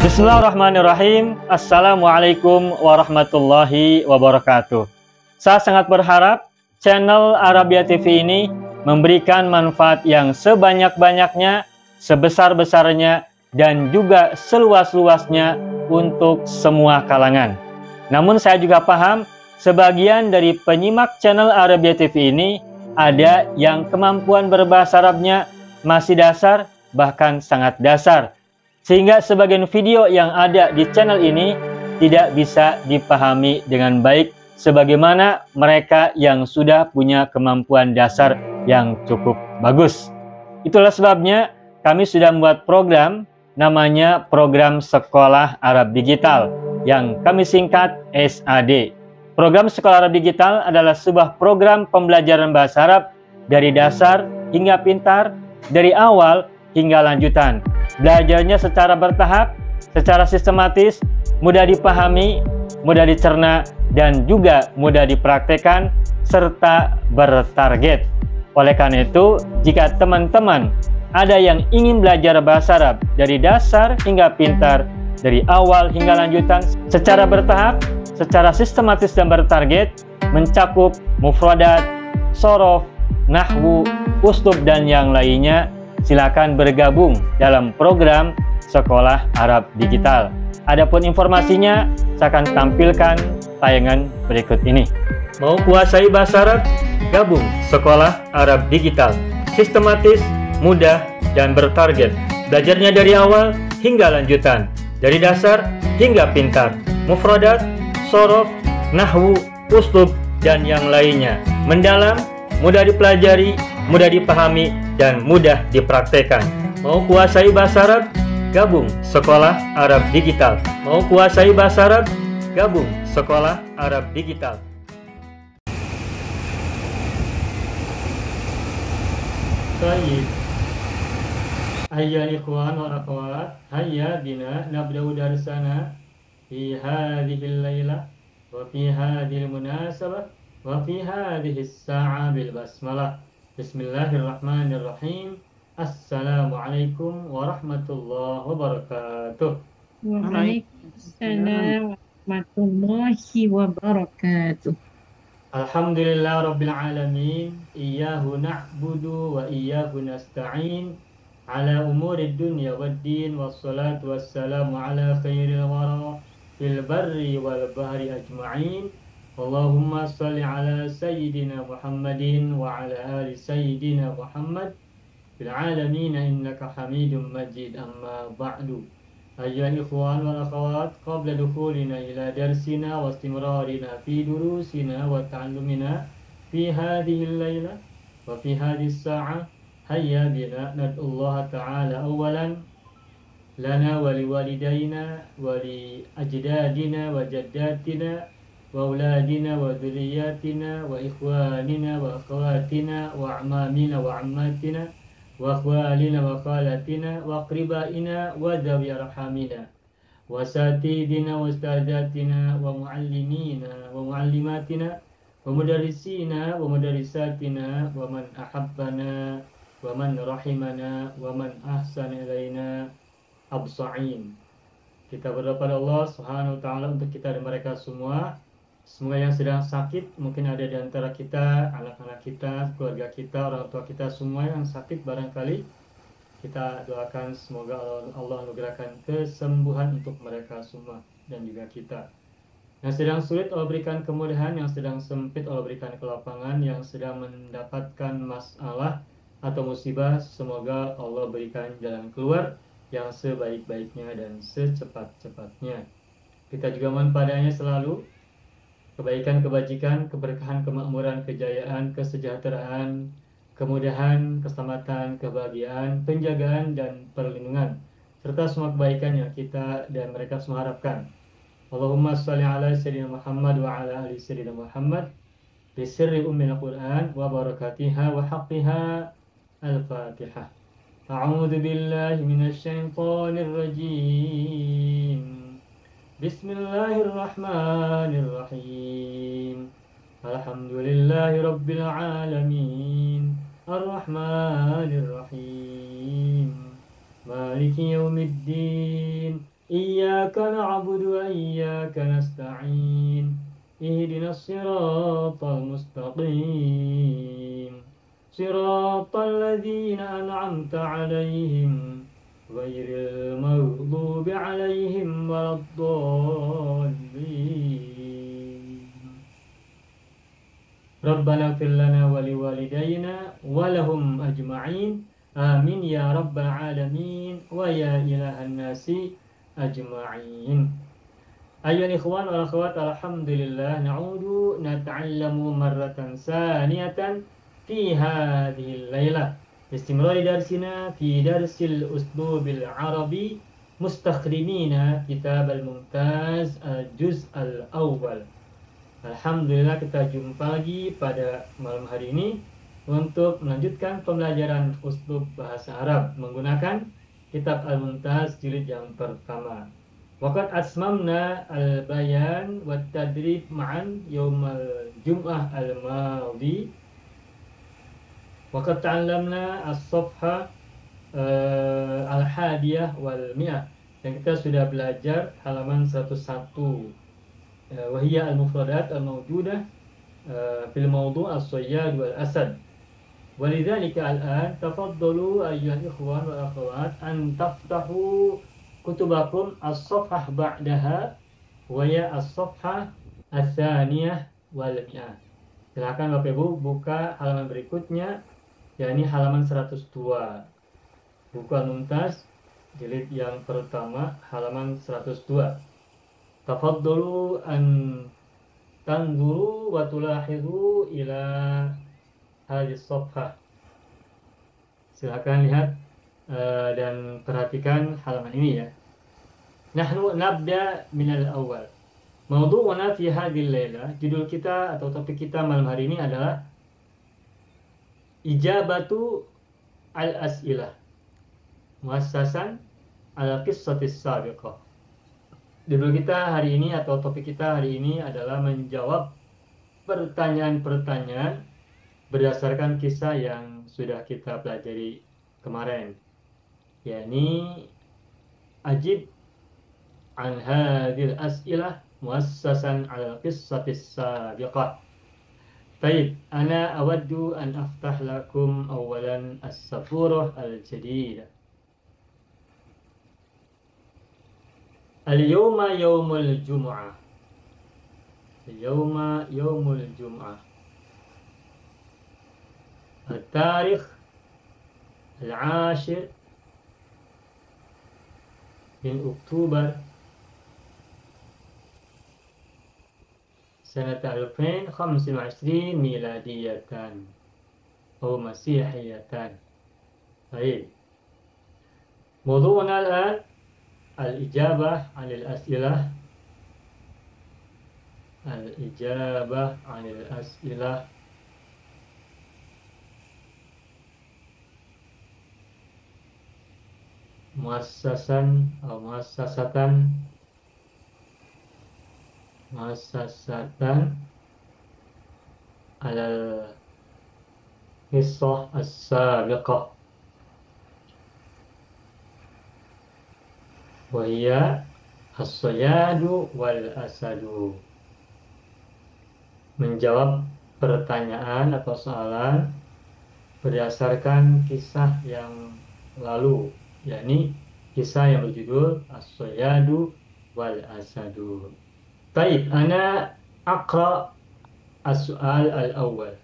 Bismillahirrahmanirrahim. Assalamualaikum warahmatullahi wabarakatuh. Saya sangat berharap channel Arabia TV ini memberikan manfaat yang sebanyak-banyaknya, sebesar-besarnya, dan juga seluas-luasnya untuk semua kalangan. Namun saya juga paham sebagian dari penyimak channel Arabia TV ini ada yang kemampuan berbahasa Arabnya masih dasar, bahkan sangat dasar, sehingga sebagian video yang ada di channel ini tidak bisa dipahami dengan baik sebagaimana mereka yang sudah punya kemampuan dasar yang cukup bagus. Itulah sebabnya kami sudah membuat program namanya Program Sekolah Arab Digital yang kami singkat SAD. Program Sekolah Arab Digital adalah sebuah program pembelajaran bahasa Arab dari dasar hingga pintar, dari awal hingga lanjutan. Belajarnya secara bertahap, secara sistematis, mudah dipahami, mudah dicerna, dan juga mudah dipraktekkan, serta bertarget. Oleh karena itu, jika teman-teman ada yang ingin belajar bahasa Arab dari dasar hingga pintar, dari awal hingga lanjutan, secara bertahap, secara sistematis dan bertarget, mencakup mufradat, sorof, nahwu, uslub, dan yang lainnya, silakan bergabung dalam program Sekolah Arab Digital. Adapun informasinya, saya akan tampilkan tayangan berikut ini. Mau kuasai bahasa Arab? Gabung Sekolah Arab Digital. Sistematis, mudah, dan bertarget. Belajarnya dari awal hingga lanjutan, dari dasar hingga pintar, mufradat, sorof, nahwu, uslub, dan yang lainnya. Mendalam, mudah dipelajari, mudah dipahami, dan mudah dipraktekkan. Mau kuasai bahasa Arab? Gabung Sekolah Arab Digital. Mau kuasai bahasa Arab? Gabung Sekolah Arab Digital. Baik. Ayyuhal ikhwan wal akhwat, hayya bina nabda'u darsana fi hadhil lailah wa fi hadhil munasabah wa fi hadhihi as-sa'a bil basmalah. Bismillahirrahmanirrahim. Assalamualaikum warahmatullahi wabarakatuh. Waalaikumsalam warahmatullahi wabarakatuh. Alhamdulillah rabbil alamin. Iyyahu na'budu wa iyyahu nasta'in. Ala umurid dunya waddin. Wassalatu wassalamu ala khairil wara fil barri wal bahri ajma'in. Allahumma salli ala sayyidina Muhammadin wa ala ali sayyidina Muhammad fil alamin innaka hamidum majid. Amma ba'du. Ayyuhal ikhwan wal akhawat, qabla dukhulina ila darsina wa istimrarina fi durusina wa ta'allumina fi hadhihi al-layla wa fi hadhihi as-sa'a, hayya bina nad'ullaha ta'ala awalan lana wa liwalidayna wa li ajdadina wa jaddatina wa auladina wa dhurriyyatina wa ikhwanina wa akhawatina wa a'mamina wa ammatina wa akhwalina wa khalatina wa aqribaina wa dhawi arhamina wa satidina wa ustadatina wa muallimina wa muallimatina wa mudarrisina wa mudarrisatina wa man ahabbana wa man rahimana wa man ahsana ilaina absa'in. Kita berdoa pada Allah Subhanahu wa taala untuk kita dan mereka semua. Semoga yang sedang sakit, mungkin ada di antara kita, anak-anak kita, keluarga kita, orang tua kita semua yang sakit barangkali, kita doakan semoga Allah anugerahkan kesembuhan untuk mereka semua dan juga kita. Yang sedang sulit Allah berikan kemudahan, yang sedang sempit Allah berikan kelapangan, yang sedang mendapatkan masalah atau musibah, semoga Allah berikan jalan keluar yang sebaik-baiknya dan secepat-cepatnya. Kita juga mohon padanya selalu kebaikan, kebajikan, keberkahan, kemakmuran, kejayaan, kesejahteraan, kemudahan, keselamatan, kebahagiaan, penjagaan, dan perlindungan, serta semua kebaikan yang kita dan mereka semua harapkan. Allahumma sholli ala sayyidina Muhammad wa ala ali sayyidina Muhammad bisirri ummil Qur'an wa barakatiha wa haqqiha. Al-Fatihah. A'udzu billahi minasy syaithanir rajim. Bismillahirrahmanirrahim. Alhamdulillahi rabbil alamin. Ar-Rahmanir Rahim. Maliki yaumiddin. إياك نعبد وإياك نستعين اهدنا الصراط المستقيم صراط الذين أنعمت عليهم غير المغضوب عليهم ولا الضالين ربنا اغفر لنا ولوالدينا ولهم أجمعين آمين يا رب العالمين ويا إله الناس أجمعين. أيها الإخوان والأخوات الحمد لله نعود نتعلم مرة ثانية في هذه الليلة باستمرار درسنا في درس الأسلوب العربي مستخدمين كتاب الممتاز الجزء الأول. Alhamdulillah kita jumpa lagi pada malam hari ini untuk melanjutkan pembelajaran uslub bahasa Arab menggunakan kitab Al-Mumtaz jilid yang pertama. Waqad asmamna al-bayan wa tadrib ma'an yawmal jum'ah al-madi. Waqad ta'allamna as-safha al-hadiyah wal-mi'ah. Dan kita sudah belajar halaman 101. وهي المفردات الموجودة في الموضوع الصياد والأسد ولذلك الآن تفضلوا أيها الإخوان والأخوات أن تفتحوا كتبكم الصفحة بعدها وهي الصفحة الثانية والمئة. Silakan Bapak Ibu buka halaman berikutnya, yakni halaman 102. Buku Al-Mumtaz jilid yang pertama halaman 102. Tafaddalu an tanzuru wa tulahidu ila hadis safhah. Silakan lihat dan perhatikan halaman ini ya. Nahnu nabda minal awal. Mawdu'una fi hadhil laila, judul kita atau topik kita malam hari ini adalah ijabatu al-as'ilah muassasan ala qissatis sabiqah. Judul kita hari ini atau topik kita hari ini adalah menjawab pertanyaan-pertanyaan berdasarkan kisah yang sudah kita pelajari kemarin, yakni ajib an hadhil as'ilah muassasan ala qissatis sabiqah. Baik, ana awaddu an aftah lakum awalan as-safurah al-jadidah. Al-yawma yawmul jum'ah. Al-yawma yawmul jum'ah. Al-tarikh al-ashir min Oktober sanata 2025 miladiyatan atau masihiyatan. Baik. Mawdu'una al-an al-ijabah 'anil as'ilah. Al-ijabah 'anil as'ilah. Muassasan atau muassasatan alal qissah as-sabiqah. Wahia as-sayadu wal asadu. Menjawab pertanyaan atau soalan berdasarkan kisah yang lalu, yakni kisah yang berjudul as-sayadu wal asadu. Baik, ana aqra as-su'al al-awwal.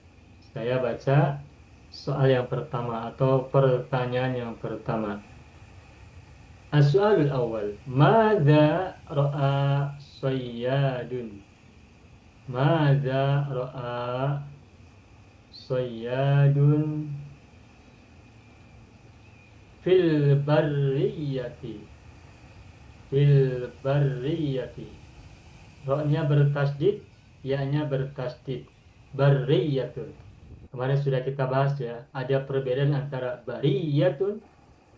Saya baca soal yang pertama atau pertanyaan yang pertama. As-su'alul awal, madza ra'a sayyadun? Madza ra'a sayyadun fil barriyati? Fil barriyati. Ra-nya bertasdid, ya-nya bertasdid. Barriyatun. Kemarin sudah kita bahas ya, ada perbedaan antara bariyatun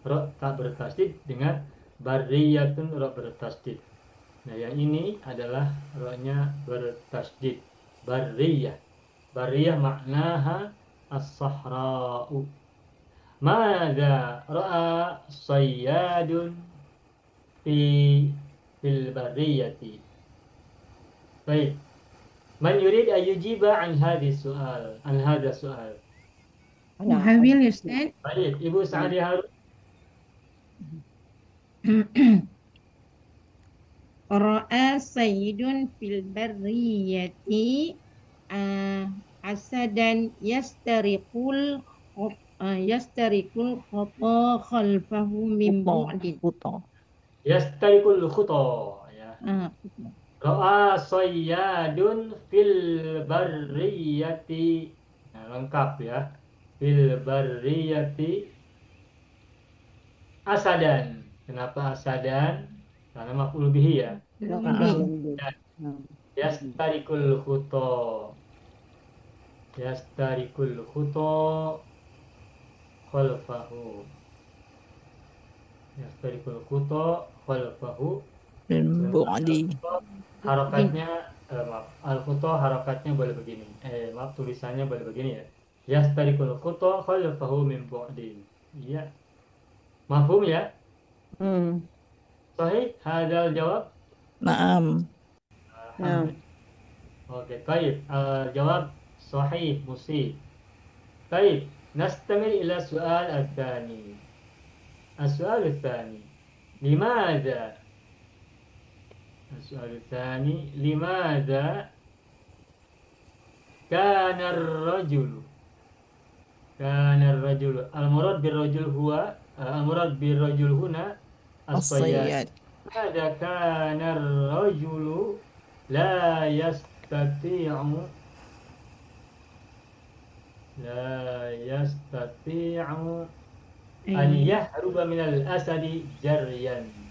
ra tak bertasdid dengan barriyatun ra bertasdid. Nah, yang ini adalah ra-nya bertasdid. Barriyah. Barriyah maknaha as-sahra'u. Madza ra'a sayyadun fi fil barriyati. Baik. Man yurid an yujiba an hadhihi su'al, an hadha su'al. أحاول يا أستاذ. Baik, Ibu Sa'adi Harun. رأى سيد في البرية أسدا يسترق الخطى خلفه من بعد. Yastariqul khuta, ya. آه. Ra'a sayyadun fil barriyati. Nah, lengkap ya. Fil barriyati asadan. Kenapa asadan? Karena maf'ul bihi ya. Yastariqul khuta. Yastariqul khuta khalfahu. Yastariqul khuta khalfahu. Harokatnya maaf, al-khuta harokatnya boleh begini. Maaf, tulisannya boleh begini ya. Yastariqul khuta khalfahu min bu'din. Iya. Mafhum ya? Sahih hadal jawab? Naam. Oke, baik. Jawab sahih musib. Baik, nastamir ila soal al-thani. As-soal al-thani. Limadha? السؤال الثاني لماذا كان الرجل المراد بالرجل هو المراد بالرجل هنا الصياد. لماذا كان الرجل لا يستطيع أن يهرب من الأسد جريا.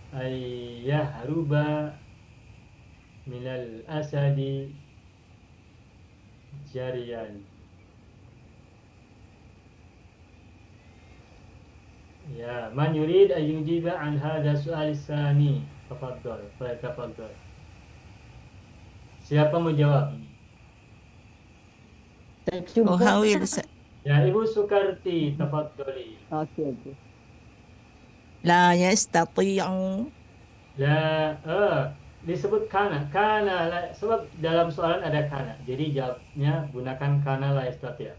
أن يهرب من الأسد جريا. يا من يريد أن يجيب عن هذا السؤال الثاني تفضل. تفضل. Siapa mau jawab? Ya, Ibu Sukarti, tafadholi. Oke. La yastati'u. Disebut kana sebab dalam soalan ada kana, jadi jawabnya gunakan kana la yastati'.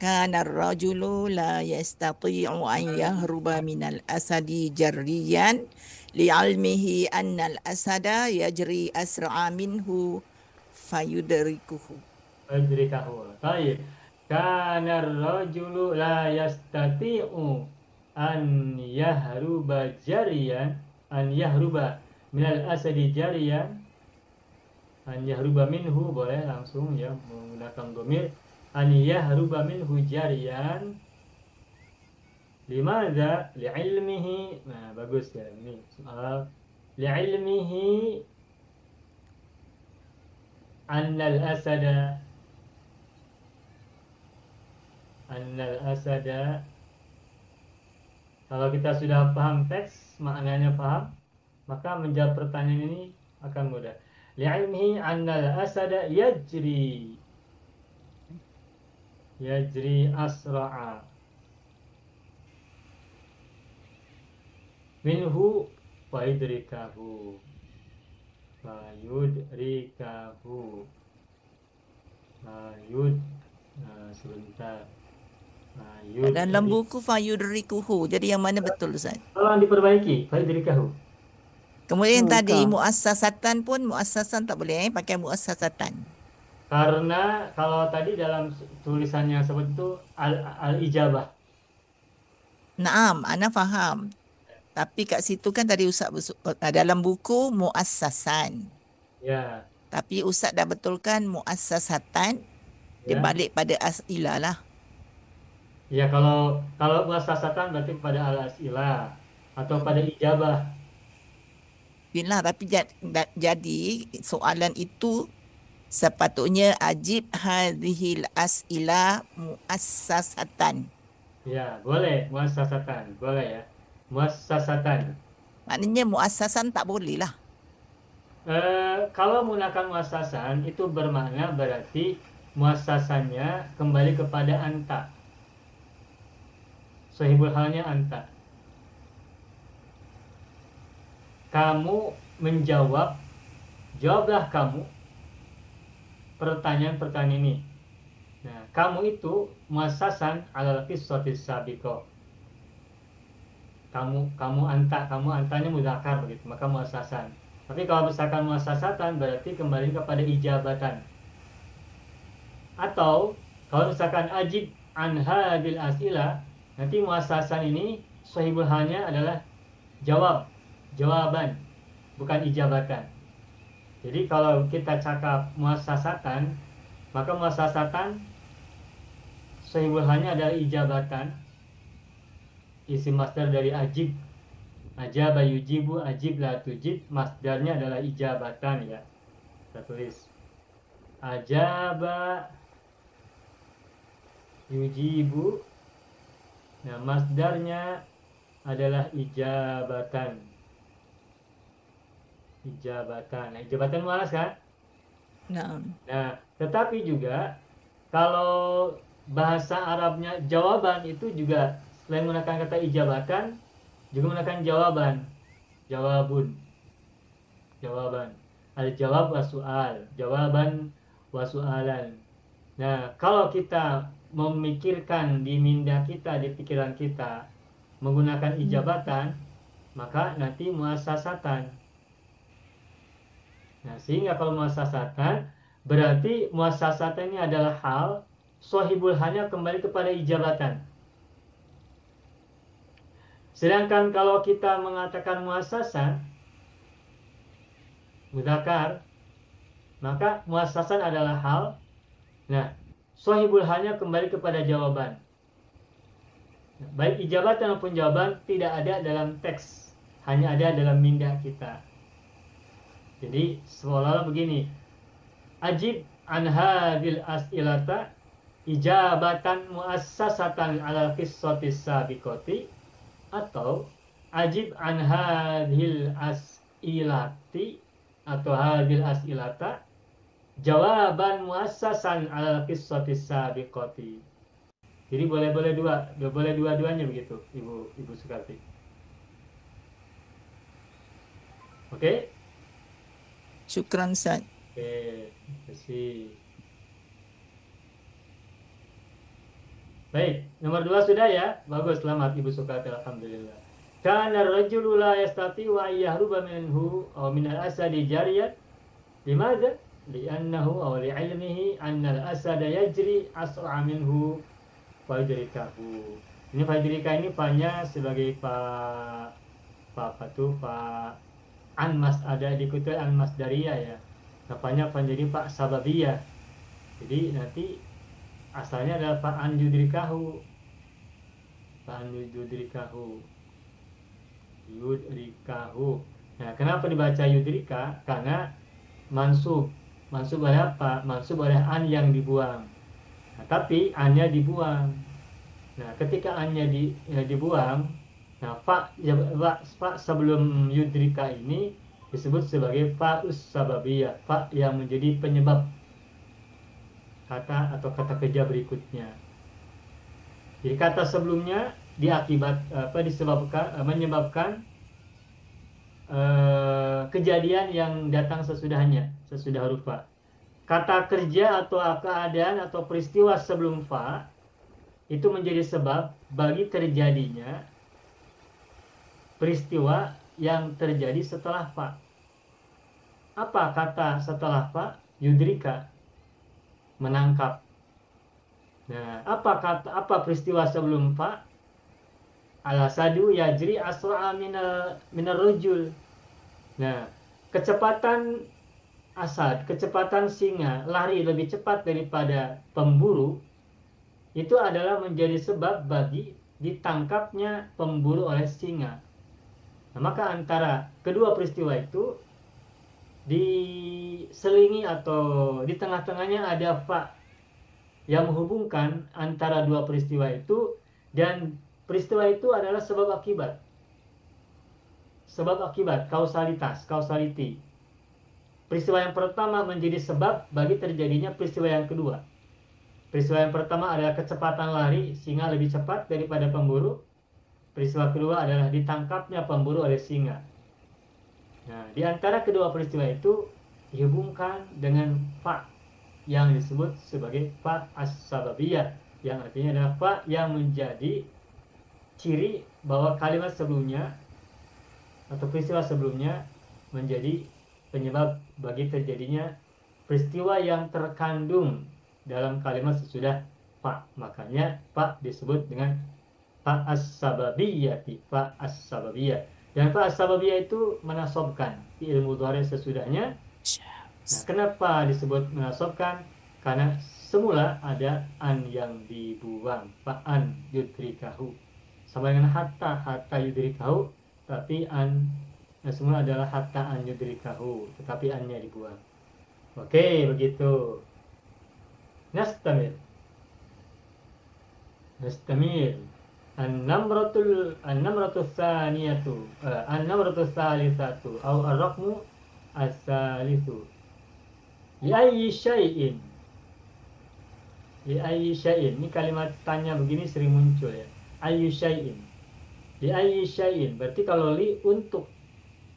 Kana ar-rajulu la yastati'u an yahruba minal asadi jarriyan li'ilmihi anna al-asada yajri asra'a minhu fayudrikuhu. Baik. Kana ar-rajulu la yastati'u an yahruba minal asadi jariyan. An yahruba minhu boleh langsung ya menggunakan dhamir. An yahruba minhu jariyan. Limadha? Li'ilmihi. Nah, bagus ya ini soal. Li'ilmihi annal asada. Kalau kita sudah paham teks, maknanya paham, maka menjawab pertanyaan ini akan mudah. Li'ilmihi annal asada yajri asra'a minhu fayudrikahu. Sebentar. Dalam buku fayudrikuhu. Jadi yang mana betul Ustaz? Tolong diperbaiki, fayudrikahu. Kemudian tadi muassasatan pun muassasan tak boleh pakai muassasatan. Karena kalau tadi dalam tulisannya seperti itu al-ijabah. Naam, ana faham. Tapi kat situ kan tadi Ustaz dalam buku muassasan. Ya. Tapi Ustaz dah betulkan muassasatan. Dia balik pada as'ilah lah. Ya, kalau muassasatan berarti pada al-as'ilah atau pada ijabah. Bila tapi jadi soalan itu sepatutnya ajib hadhil as'ilah muassasatan. Ya, boleh muassasatan, boleh ya. Muassasatan. Maknanya muassasan tak boleh lah. Kalau menggunakan muassasan itu bermakna berarti muassasannya kembali kepada anta. Sahibul halnya anta. kamu jawablah kamu pertanyaan-pertanyaan ini. Nah, kamu itu muassasan alal qissatis sabiqah. Kamu antanya mudzakkar begitu, maka muassasan. Tapi kalau misalkan muassasatan berarti kembali kepada ijabatan. Atau kalau misalkan ajib an hadil as'ilah, nanti muassasan ini sahibul halnya adalah jawaban, bukan ijabatan. Jadi kalau kita cakap muassasatan, maka muassasatan sahibul halnya adalah ijabatan. Isim masdar dari ajib, ajaba yujibu, ajib la tujib, masdarnya adalah ijabatan ya. Kita tulis ajaba yujibu. Nah, masdarnya adalah ijabatan. Nah, ijabatan muannas kan? Naam. Nah, tetapi juga kalau bahasa Arabnya jawaban itu juga selain menggunakan kata ijabatan juga menggunakan jawabun. Al-jawab wa su'al, jawaban wa su'alan. Nah, kalau kita memikirkan di minda kita, di pikiran kita menggunakan ijabatan, maka nanti muassasatan. Nah, sehingga kalau muassasatan berarti muassasatan ini adalah hal, sahibul halnya kembali kepada ijabatan. Sedangkan kalau kita mengatakan muassasan mudzakkar, maka muassasan adalah hal. Nah, sahibul halnya kembali kepada jawaban. Nah, baik ijabatan maupun jawaban tidak ada dalam teks, hanya ada dalam minda kita. Jadi seolah-olah begini, ajib an hadil as'ilata ijabatan muassasatan ala qissatis sabiqati, atau ajib an hadil as'ilati atau hadil as'ilata jawaban muassasan ala qissatis sabiqati. Jadi boleh dua-duanya begitu, Ibu Sukarti. Oke? Syukran Ustaz. Oke, terima kasih. Baik, nomor 2 sudah ya. Bagus, selamat Ibu Sukarti, alhamdulillah. Kana ar-rajulu la yastati wa yahruba minhu aw min al-asadi jariyat. Limadha? Li'annahu aw li'ilmihi anna al-asada yajri asra minhu fa yudrikahu. Ini fajrika ini fanya sebagai Pak Anmas, ada dikutip Anmas Daria ya. Napanya menjadi Pak Sababiyah. Jadi nanti asalnya adalah Fa'an yudrikahu. Nah, kenapa dibaca yudrika? Karena mansub oleh apa? Mansub oleh an yang dibuang. Nah, tapi annya dibuang. Nah, ketika annya dibuang, nah fa sebelum yudrika ini disebut sebagai fa'us sababiyah, fa yang menjadi penyebab kata atau kata kerja berikutnya. Jadi kata sebelumnya menyebabkan kejadian yang datang sesudahnya, sesudah huruf fa. Kata kerja atau keadaan atau peristiwa sebelum fa itu menjadi sebab bagi terjadinya peristiwa yang terjadi setelah fa. Apa kata setelah fa? Yudrika, menangkap. Nah, apa peristiwa sebelum fa? Al-asadu yajri asra'a minar rujul. Nah, kecepatan asad, kecepatan singa lari lebih cepat daripada pemburu, itu adalah menjadi sebab bagi ditangkapnya pemburu oleh singa. Nah, maka antara kedua peristiwa itu diselingi atau di tengah-tengahnya ada fa yang menghubungkan antara dua peristiwa itu, dan peristiwa itu adalah sebab akibat. Sebab akibat, causality. Peristiwa yang pertama menjadi sebab bagi terjadinya peristiwa yang kedua. Peristiwa yang pertama adalah kecepatan lari singa lebih cepat daripada pemburu. Peristiwa kedua adalah ditangkapnya pemburu oleh singa. Nah, di antara kedua peristiwa itu dihubungkan dengan fa yang disebut sebagai fa as-sababiyah, yang artinya adalah fa yang menjadi ciri bahwa kalimat sebelumnya atau peristiwa sebelumnya menjadi penyebab bagi terjadinya peristiwa yang terkandung dalam kalimat sesudah fa. Makanya fa disebut dengan fa as-sababiyati, fa as-sababiyah. Dan fa as-sababiyah itu menasobkan di ilmu dhareh sesudahnya. Nah, kenapa disebut menasobkan? Karena semula ada an yang dibuang, fa an yudrikahu. Sama dengan hatta yudrikahu, tapi an semula adalah hatta an yudrikahu, tetapi annya dibuang. Oke, begitu. Nastamir. Nastamir. An-namratul tsaniyatu, an-namratul tsalitsatu, atau ar-raqmu as-salisu. Li ayyi syai'in. Li ayyi syai'in. Ini kalimat tanya begini sering muncul ya. Ayyu syai'in. Li ayyi syai'in. Berarti kalau li untuk.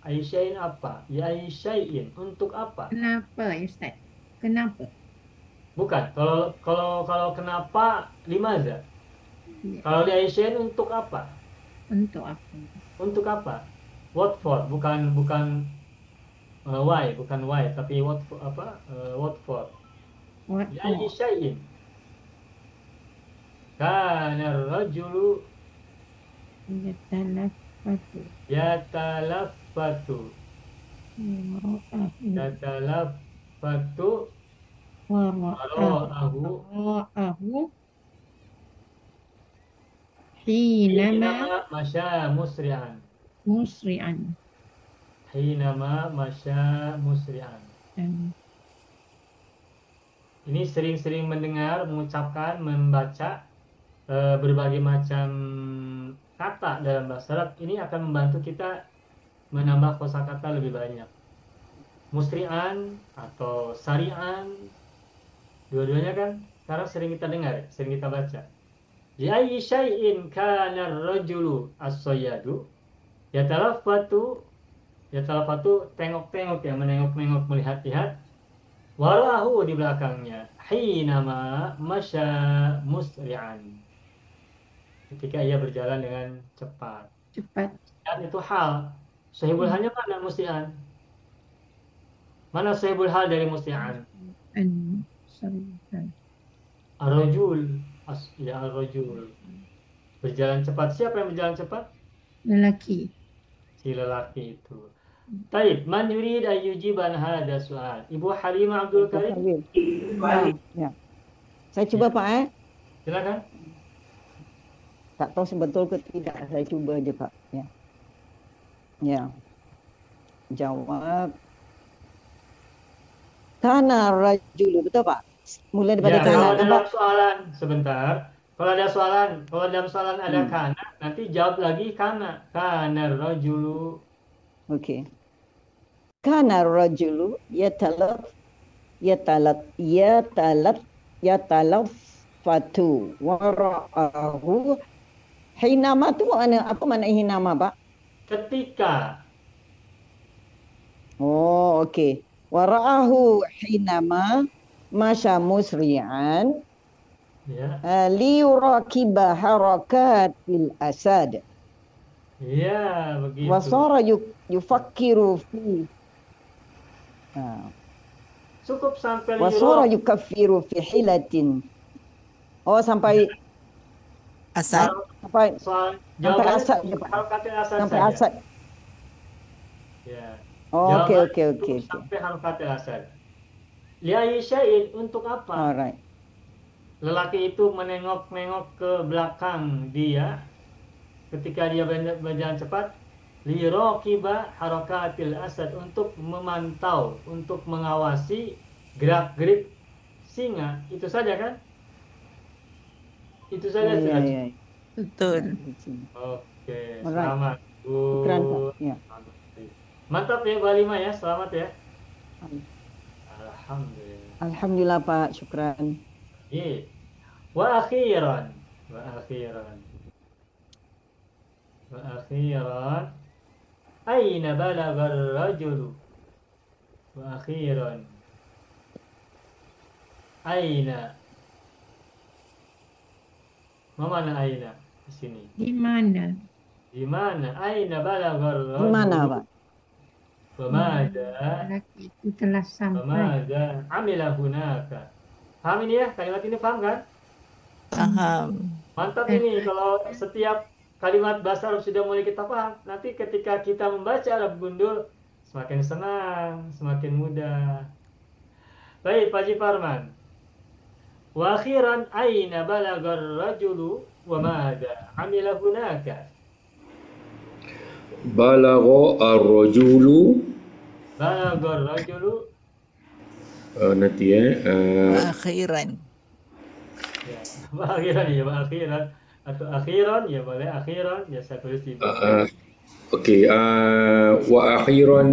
Ayyu syai'in apa? Li ayyi syai'in. Untuk apa? Kenapa, Ustaz? Kenapa? Bukan. Kalau kenapa limaza? Ya. Kalau li ayyi syai'in untuk apa? Untuk apa? Untuk apa? What for? Bukan why, bukan why, tapi what for, apa? What for? What Li ayyi for? syai'in. Kana ar-rajulu Yatalaffatu. yatalaffatu. Wara'ahu. Yatalaffatu Wara'ahu. wara'ahu Hinama hinama masya musri'an. musri'an. Hinama masya musri'an. Ini sering-sering mendengar, mengucapkan, membaca berbagai macam kata dalam bahasa Arab. Ini akan membantu kita menambah kosakata lebih banyak. Musri'an atau sari'an, dua-duanya kan sekarang sering kita dengar, sering kita baca. Li ayyi syai'in kana ar-rajulu as-sayyadu yatalaffatu tengok-tengok ya, menengok-nengok, melihat-lihat. Warahu di belakangnya. Hinama masya musri'an. Ketika ia berjalan dengan cepat. Cepat. Dan itu hal. Sahibul halnya mana musri'an? Mana sahibul hal dari musri'an? Ar-rajul. Ya ar-rajul. Berjalan cepat. Siapa yang berjalan cepat? Lelaki. Si lelaki itu. Baik, man yurid ayyujiban hada soal. Ibu Halimah Abdul Karim. Ya. Saya cuba Pak Silakan. Tak tahu sebetul ke tidak. Saya cuba je Pak. Ya. Ya. Jawab. Kana rajulu, betul Pak? Mulai daripada Ya, kana. kalau dalam Nampak? soalan sebentar. Kalau dalam soalan ada kana, nanti jawab lagi kana. Kana rajulu. Okey. Kana rajulu yatalaffatu wara'ahu. Hinama tu apa makna hinama Pak? Ketika. Oh, okey. Wara'ahu hinama masya musri'an Ya. liyurakiba harakatil asad. Ya, begitu. Wasara yufakkiru fi. Cukup sampai Wasara yukaffiru fi hilatin. Oh, sampai Asad. sampai soal sampai jawabannya asad je, Pak. harokatil asad Sampai saja. asad. Ya. Oh, okey Jawabannya okey cukup okey. Sampai harokatil asad. Li ayyi syai'in, untuk apa? Alright. Lelaki itu menengok-nengok ke belakang dia ketika dia berjalan cepat. Liraqiba harakatil asad, untuk memantau, untuk mengawasi gerak-gerik singa. Itu saja kan? Itu saja. Ya. Betul. Oke, Alright. selamat. Syukran Pak. Ya. Mantap ya Bu Halimah ya, selamat ya. Alhamdulillah. Alhamdulillah Pak, syukran. Iya. Wa akhiran. Aina balagar rajulu. Wa akhiran. Aina. Mana aina di sini? Di mana? Di mana? Aina balagar Di mana, rajulu. Pak? Wa madza Lelaki itu telah wa sampai. madza amila hunaka. Paham ini ya? Kalimat ini paham kan? Faham. Mantap ini kalau setiap kalimat bahasa Arab sudah mulai kita paham. Nanti ketika kita membaca Arab gundul semakin senang, semakin mudah. Baik, Pak Haji Farman. Wa akhiran aina balagar rajulu wa madza amila hunaka. Balagha ar-rajulu Balagar rajulu nanti Akhiran. ya. Wa akhiran ya, wa akhiran atau akhiran ya boleh akhiran ya saya tulis di bawah. okey wa akhiran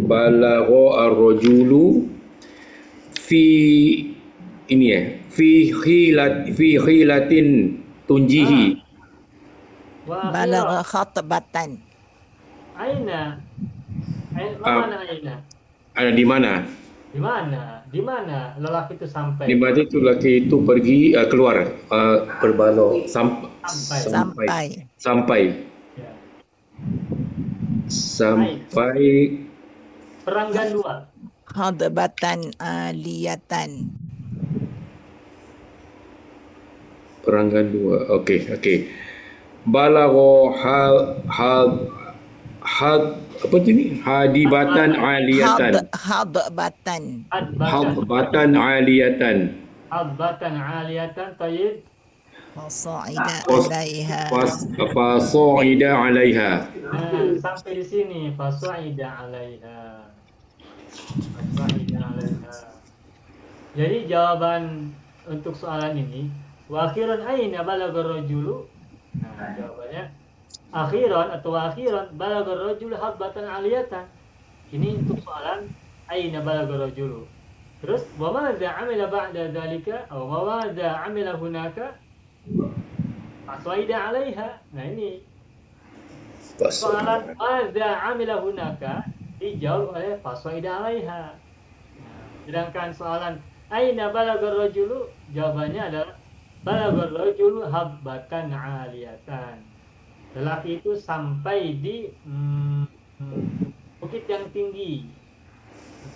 balagha ar-rajulu fi ini fi khilatin tunjihi. Wa akhiran Balagha khatbatan. aina mana aina? Ada di mana? Di mana? Di mana lelaki itu sampai? Di mana itu lelaki itu pergi keluar berbalo Sampai. Sampai. Ya. sampai Peranggan dua. Khadbatan aliyatan. peranggan dua. Okey. Balagha apa ini? Hadibatan aliyatan. Khadbatan. Hadbatan aliyatan. Hadbatan aliyatan tayyib. Fasa'ida alaiha. Fasa'ida alaiha. Nah, sampai di sini fasa'ida alaiha. Fasa'ida alaiha. Jadi jawaban untuk soalan ini wa akhiran aina balagar rajulu. Nah, jawabannya akhiran atau akhiran balagar rajulu hadbatan aliyatan. Ini untuk soalan aina balagar rajulu. Terus wa madza amila ba'da dzalika atau wa madza amila hunaka? Faswaida alaiha. Nah ini soalan madza amila hunaka dijawab oleh faswaida alaiha. Nah, sedangkan soalan aina balagar rajulu jawabannya adalah balagar rajulu habbatan aliyatan. Lelaki itu sampai di bukit yang tinggi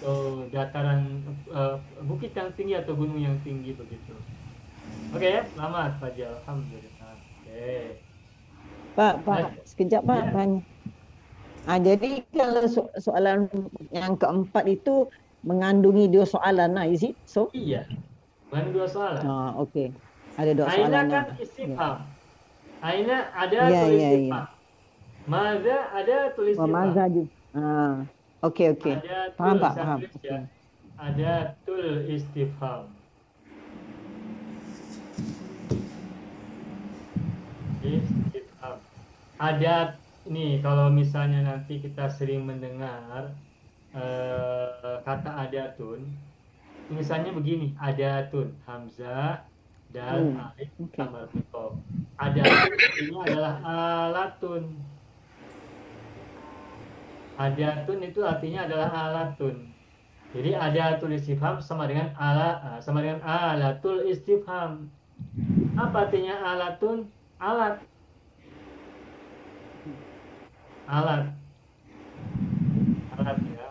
atau dataran bukit yang tinggi atau gunung yang tinggi begitu. Oke ya, selamat Pak Jal. Alhamdulillah. Oke. Pak, sekejap Pak Ya. tanya. Jadi kalau soalan yang keempat itu mengandungi dua soalan, is it? So? Iya. Mana dua soalan? Okey. Ada dua Aina soalan. kan istifham. Aina ada Ya, tulis ya, istifham. Maza ada tulis istifham. Maza juga. Okey. Ada Faham, tul, Pak, saya faham. tulis ya. Ada tul istifham. Istifham. Ada ini kalau misalnya nanti kita sering mendengar kata adatun, misalnya begini, adatun hamzah dan alif Oke. tambah mito. Adatun ini adalah alatun. Adatun itu artinya adalah alatun. Jadi adatul istifham sama dengan alatul istifham. Apa artinya alatun? Alat. Alat ya,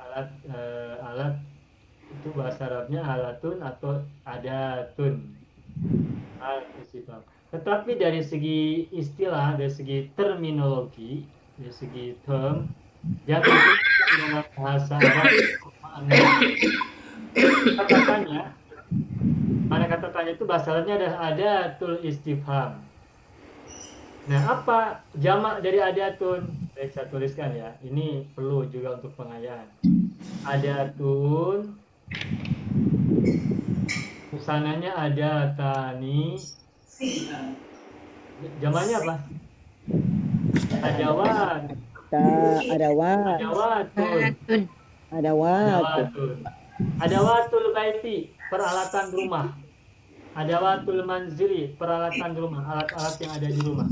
alat itu bahasa Arabnya alatun atau adatun. Alat istifham. Tetapi dari segi istilah, dari segi terminologi, dari segi term, jatuh dalam bahasa Arab kata-katanya, mana kata-katanya itu bahasa Arabnya adatul istifham. Nah, apa jamak dari adatun? Baik, saya tuliskan ya. Ini perlu juga untuk pengayaan. Adatun, sananya adatani. Jamaknya apa? Adawat. Adawat. Adawatun. Adawatun. Adawatul baiti, peralatan rumah. Adawatul manzili, peralatan rumah, alat-alat yang ada di rumah.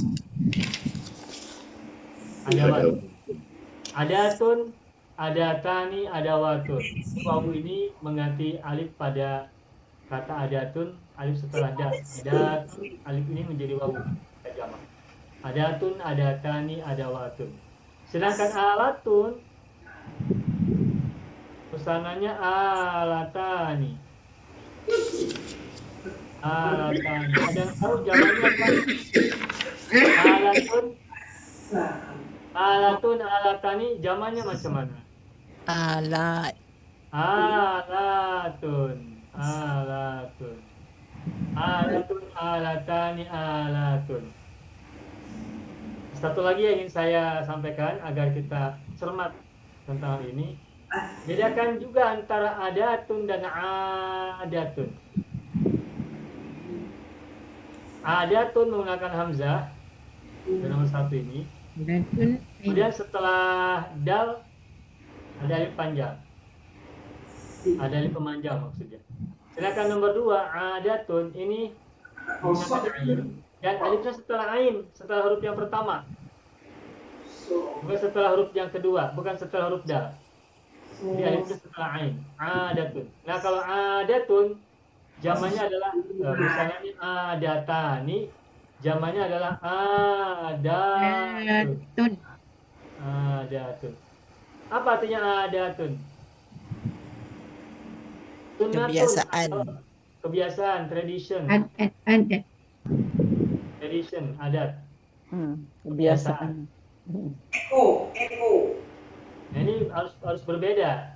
Adatun, adatani, adawatun. Wawu ini mengganti alif pada kata adatun, alif setelah dal. Adatun, alif ini menjadi wawu. Jamak. Adatun, adatani, adawatun. Sedangkan alatun, pesanannya alatani. Alatani. Ada yang tahu jawabannya apa? Alatun, alatani, jamannya macam mana? Alat. Alatun, alatani, alatun. Satu lagi yang ingin saya sampaikan agar kita cermat tentang hal ini. Bedakan juga antara adatun dan adatun. Adatun menggunakan hamzah, yang nomor 1 ini. Adatun. Kemudian setelah dal ada alif panjang. Ada alif pemanjang maksudnya. Sedangkan nomor 2 adatun ini menggunakan ain. Dan alifnya setelah ain, setelah huruf yang pertama. Bukan setelah huruf yang kedua, bukan setelah huruf dal. Jadi alifnya setelah ain. Adatun. Nah, kalau adatun jamannya adalah misalnya adatani, jamannya adalah adatun. Adatun. Adatun. Apa artinya adatun? Sunnatun. Kebiasaan. Kebiasaan, tradition. Adat. Tradition, adat. Kebiasaan. Nah, ini harus berbeda.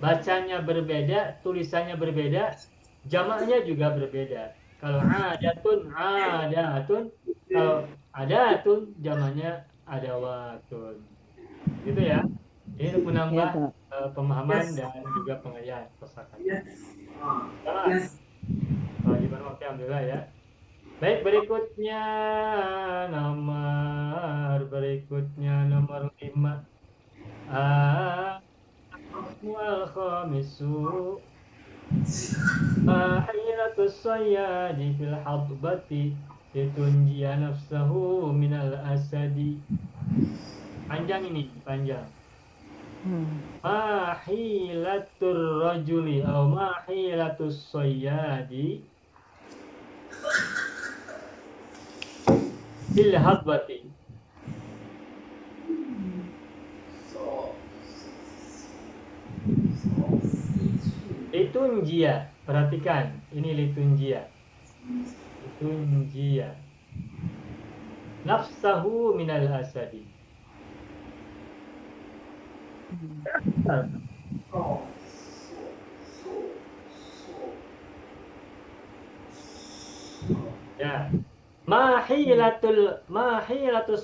Bacanya berbeda, tulisannya berbeda, jamaknya juga berbeda. Kalau adatun, kalau adatun jamaknya adawatun. Gitu ya. Ini untuk menambah pemahaman dan juga pengertian kosakata. Gimana? Oke, alhamdulillah ya. Baik, berikutnya nomor 5. Wal khamisu mahiratus sayyadi fil hadbati litunjiya nafsahu minal asadi. Panjang ini, panjang. Mahilatur rajuli atau mahilatus sayyadi fil hadbati. Litunjia, perhatikan, ini litunjia. Litunjia nafsahu minal asadi. Ya. Mahilatus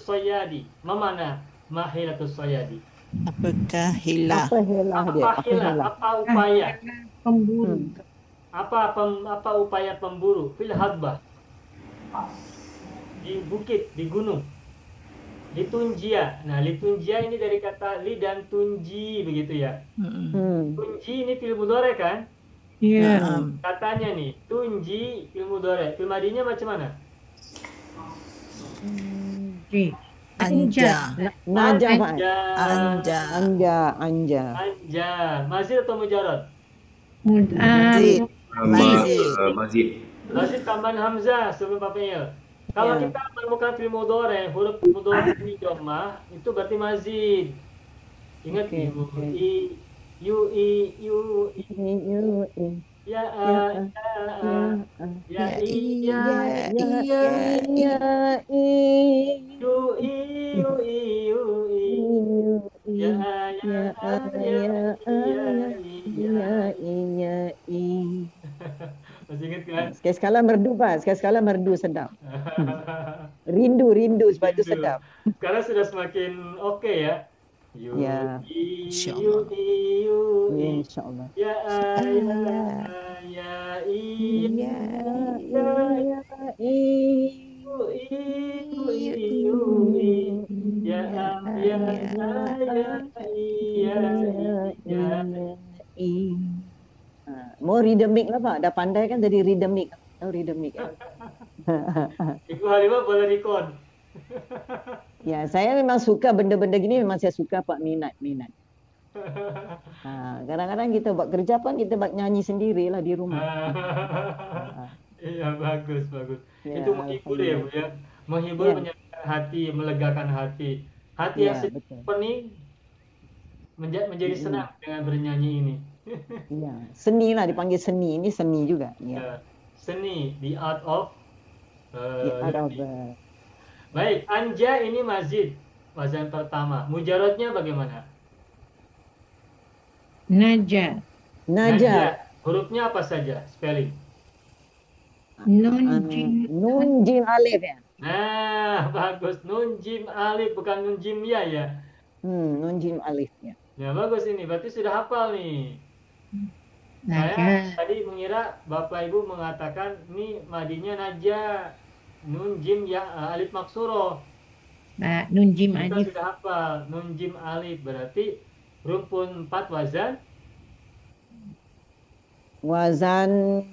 sayyadi. Mana mahilatus sayyadi? Apakah hilah? Apa hilah dia? Apa hilah? Apa upaya? Pemburu. Apa upaya pemburu? Fil hadbah. Di bukit, di gunung. Litunjia. Nah, litunjia ini dari kata li dan tunji begitu ya. Tunji ini fil mudhari kan? Iya. Katanya nih, tunji fil mudhari. Fil madinya macam mana? Anja. Najah, Pak. Anja. Mazid atau mujarad? Mazid. Mazid tambahan hamzah sebelum papel. Kalau kita menemukan fil mudhari, huruf mudhari ini dhammah, itu berarti mazid. Ingat yu i ya masih ingat kan? Sekali-sekala merdu, Pak. Sekali-sekala merdu sedap. Rindu sebab itu sedap. Sekarang sudah semakin oke ya. Ya. Insyaallah. Mau rhythmic lah, Pak. Dah pandai kan jadi rhythmic. Tahu rhythmic. Ibu Halimah boleh record. Ya, saya memang suka benda-benda gini, memang saya suka Pak, minat. Kadang-kadang kita buat kerja pun kita buat nyanyi sendirilah di rumah. Iya, bagus. Ya, Itu menghibur ya, Bu ya. Menghibur, Ya. menyenangkan hati, melegakan hati. Hati yang Ya, sedih betul. pening menjadi senang dengan bernyanyi ini. Ya, seni lah, dipanggil seni. Ini seni juga. Ya. Ya. Seni, the art of Ada Baik, anja ini mazid, wazan pertama. Mujarotnya bagaimana? Naja. Naja. Hurufnya apa saja? Spelling. Nun jim. Nun jim alif ya. Nah, bagus. Nun jim alif, bukan nun jim ya ya. Nun jim alif ya. Ya, bagus ini. Berarti sudah hafal nih. Saya Naja. tadi mengira Bapak Ibu mengatakan ini madinya naja. Nun jim ya alif maksuro. Nun jim Kita alif. sudah hafal. Nun jim alif berarti rumpun 4 wazan. Wazan.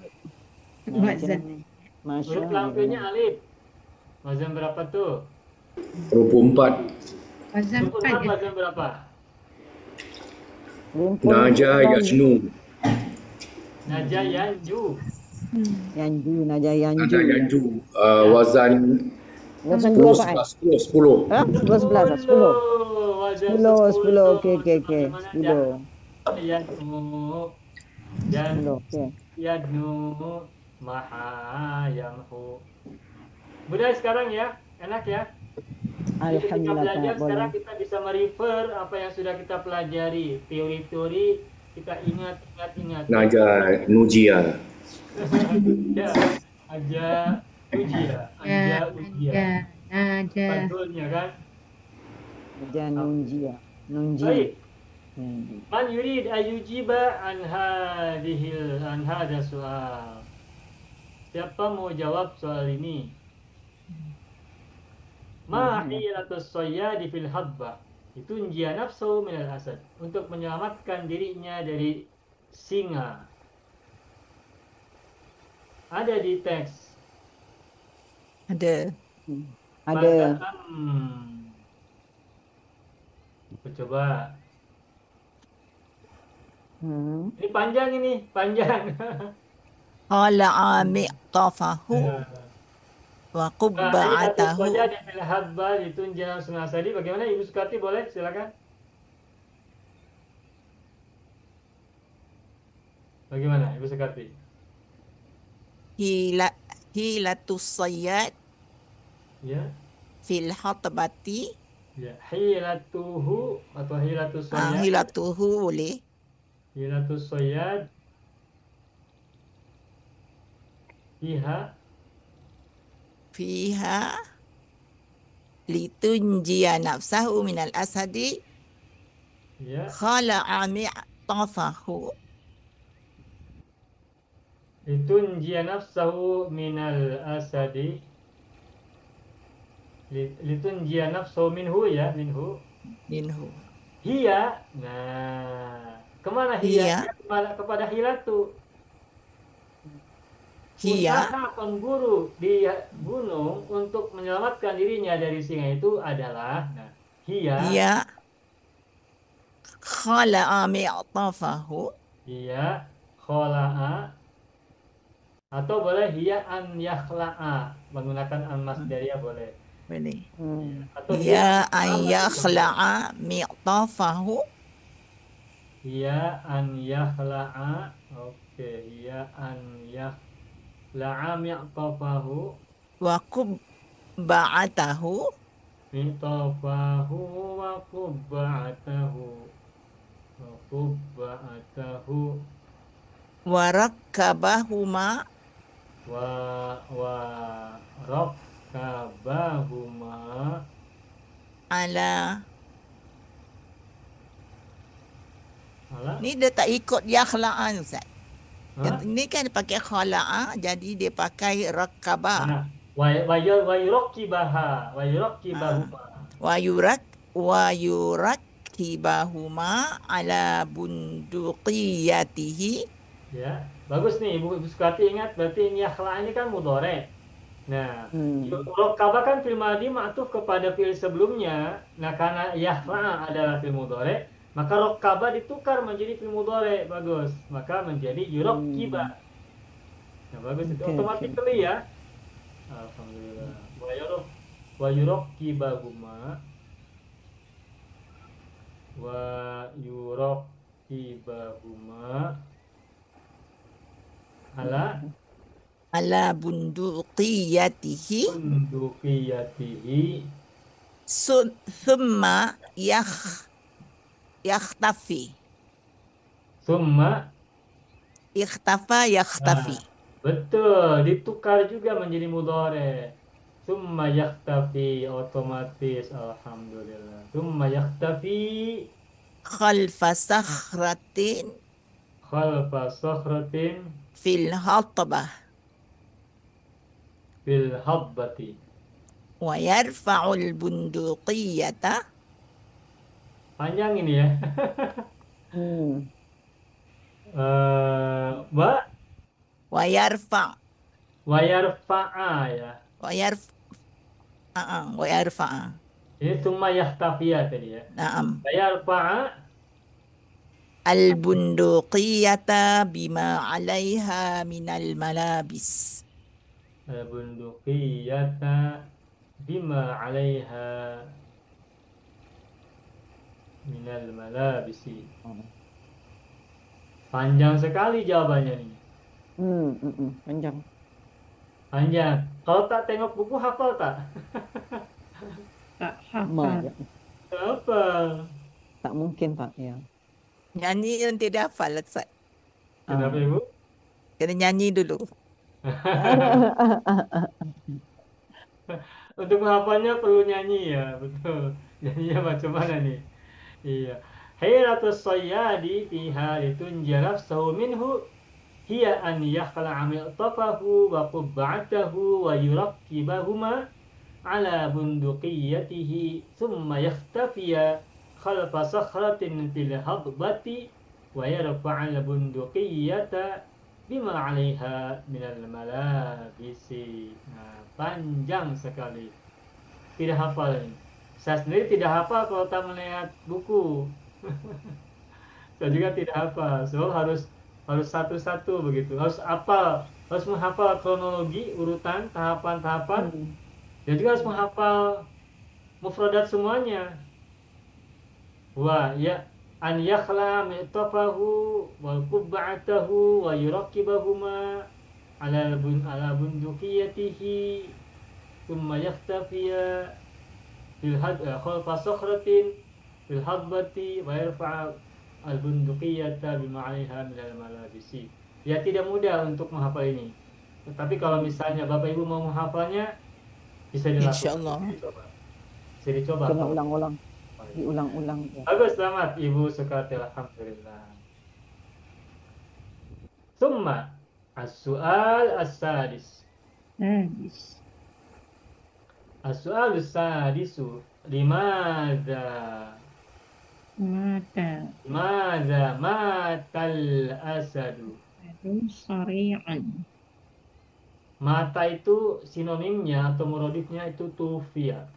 Wazan. Masya Huruf lampirnya alif. Wazan berapa tuh? Rumpun 4. Wazan Rumpun 4 empat ya. wazan berapa? Rumpun Naja Yasnu. Naja yanju. Yanju, Naja Yanju. Naja Yanju. Wazan Wazan 10, dua Pak. 10. Hah? 11, 10. Wazan 10, oke. Bagaimana, 10. Yadnu. 10, oke. Yadnu. Maha yamhu. Mudah sekarang ya? Enak ya? Jadi ketika Alhamdulillah belajar Pak, sekarang boleh. kita bisa merefer apa yang sudah kita pelajari. Teori-teori kita ingat. Naja Nujia. Ya, aja ujia. Anja ujia. Naja. Pantulnya kan? Naja Nunjia. Baik. Yanju. Man yurid ayujiba an hadha soal. Siapa mau jawab soal ini? Ma hiyalatus sayyadi fil hadbah. Itu njia nafsu minal asad. Untuk menyelamatkan dirinya dari singa. Ada di teks. Ada. Ada. Aku coba. Ini panjang. Qala mi'tafahu wa Ini qubba'atahu. saja di fil hadbah itu njia nafsu minal asadi. Bagaimana Ibu Sukati, boleh silakan. Bagaimana Ibu Sukati? Hilatus sayyad Ya. fil hatbati. Ya, hilatuhu atau hilatus soyad. Hilatuhu boleh. Hilatus soyad. Fiha litunjiya nafsahu minal asadi. Ya. Khala'a mi'tafahu. Litunjiya nafsahu minal asadi. Litunjiya nafsahu minhu ya, minhu. Hiya. Nah, kemana hiya? Kepada hilatu. Hiya. Usaha pemburu di gunung untuk menyelamatkan dirinya dari singa itu adalah hiya khala'a mi'tafahu. Hiya khola'a, atau boleh hiya an yakhla'a, menggunakan an masdariyah boleh. Atau Hiya an yakhla'a mi'tafahu. Hiya an yakhla'a. Oke, hiya an yakhla'a mi'tafahu. Wa qubba'atahu. Mi'tafahu wa qubba'atahu. Wa qubba'atahu. Wa rakkabahuma. Wa rakkabahuma. Ala. Ni dia tak ikut yakhla'a Ustaz. Ini kan dia pakai khala'a, jadi dia pakai rakkabah. Wa yurakkibaha. Wa yurakkibahuma ala bunduqiyatihi. Ya, bagus nih Ibu Sukati, ingat berarti yakhla'a ini kan mudhari. Nah, Hmm. Rokaba kan fil madi ma'tuf kepada fi'il sebelumnya. Nah, karena yafra'a adalah fi'il mudhari, maka rokaba ditukar menjadi fi'il mudhari. Bagus. Maka menjadi yurokkiba. Nah, bagus itu Oke, oke. automatically ya. Alhamdulillah. Wa yurokkibahuma wa yurokkibahuma ala Ala bunduqiyatihi bundukiyatihi thumma yakhtafi. summa. Ikhtafa yakhtafi. Betul, ditukar juga menjadi mudhari. Summa yakhtafi, otomatis. Alhamdulillah. Summa yakhtafi Khalfa sakhratin khalfa sakhratin fil hatbah fil habbati. wa yarfa'ul bunduqiyata Panjang ini ya. Hmm. Wa wa yarfa' wa yarfa'a ya. wa yarfa'a. Ini summa yakhtafiya tadi ya. Naam. Wa yarfa'a Al bunduqiyata bima 'alaiha minal malabis. al-bunduqiyata bima 'alaiha minal malabisi. Panjang sekali jawabannya nih. Panjang. Panjang. Kalau tak tengok buku hafal tak? Tak Ma, hafal. ya. Apa? Tak mungkin, Pak. Ya. Nyanyi yang tidak hafal, Ustaz. Kenapa Ibu? Kena nyanyi dulu. Untuk menghafalnya perlu nyanyi ya, betul. Nyanyinya macam mana nih? Iya. Hairatus sayyadi fiha litunja nafsahu minhu hiya an yakhla mi'tafahu wa qubba'atahu wa yurakkibahuma ala bunduqiyatihi thumma yakhtafiya khalfa sakhratin fil hadbati wa yarfa'al bunduqiyata bima 'alaiha minal malabisi. Nah, panjang sekali. Tidak hafal ini. Saya sendiri tidak hafal kalau tak melihat buku. Saya juga tidak hafal. So harus satu-satu begitu. Harus menghafal kronologi, urutan, tahapan-tahapan. Dan juga harus menghafal mufradat semuanya. Wa ya an yakhla mi'tafahu wal qubba'atahu wa yurakkibahuma ala bunduqiyatihi thumma yakhtafiya fil khalfa sakhratin fil hadbati wa yarfa'a al bunduqiyata bima 'alaiha min al malabisi. Ya, tidak mudah untuk menghafal ini. Tetapi kalau misalnya Bapak Ibu mau menghafalnya, bisa dilakukan. Insyaallah. Bisa dicoba. Kena ulang-ulang. Diulang-ulang. Ya. Bagus, selamat Ibu Sukarti, alhamdulillah. Summa as-su'al as-sadis. Hadis. As-su'al as-sadisu limadza Mata. matal asadu. Aduh, sari'an. Mata itu sinonimnya atau muradifnya itu tufiya.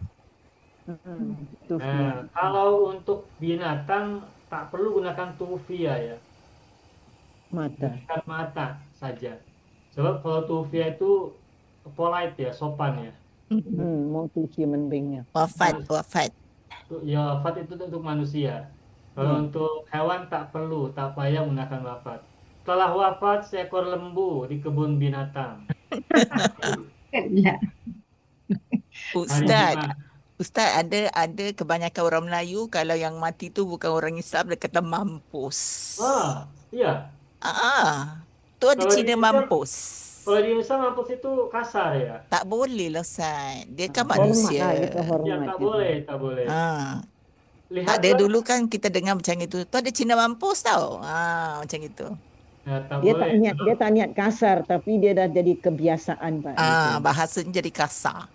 Nah, kalau untuk binatang tak perlu gunakan tufiya ya. Mata. Gunakan mata saja. Sebab kalau tufiya itu polite ya, sopan ya. Multi human being-nya. Wafat. Ya, wafat itu untuk manusia. Kalau untuk hewan tak perlu, tak payah menggunakan wafat. Telah wafat seekor lembu di kebun binatang. Kala. Ustaz, ada kebanyakan orang Melayu kalau yang mati tu bukan orang Islam, dia kata mampus. Wah, iya. Tu ada Kalau Cina di Islam- mampus. Kalau di Indonesia mampus itu kasar ya. Tak boleh lah, Ustaz. Dia kan Hormat manusia. lah, kita hormat. Ya, tak boleh. Tak Lihatlah. ada, dulu kan kita dengar macam itu. Tu ada Cina mampus tau. Macam itu. Ya, tak Dia boleh. tak niat kasar, tapi dia dah jadi kebiasaan, Pak. Bahasanya jadi kasar.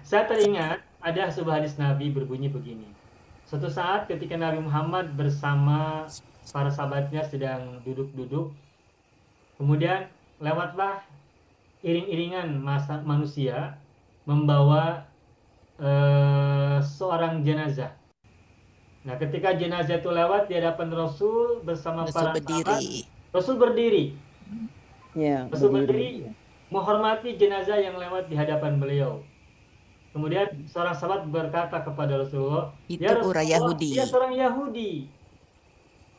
Saya teringat ada sebuah hadis Nabi berbunyi begini. Suatu saat ketika Nabi Muhammad bersama para sahabatnya sedang duduk-duduk, kemudian lewatlah iring-iringan manusia membawa seorang jenazah. Nah, ketika jenazah itu lewat di hadapan Rasul bersama Rasul para sahabat, berdiri. Rasul berdiri. Ya, Rasul berdiri. berdiri menghormati jenazah yang lewat di hadapan beliau. Kemudian seorang sahabat berkata kepada Rasulullah, Itu "Ya orang Rasulullah, Yahudi. dia seorang Yahudi."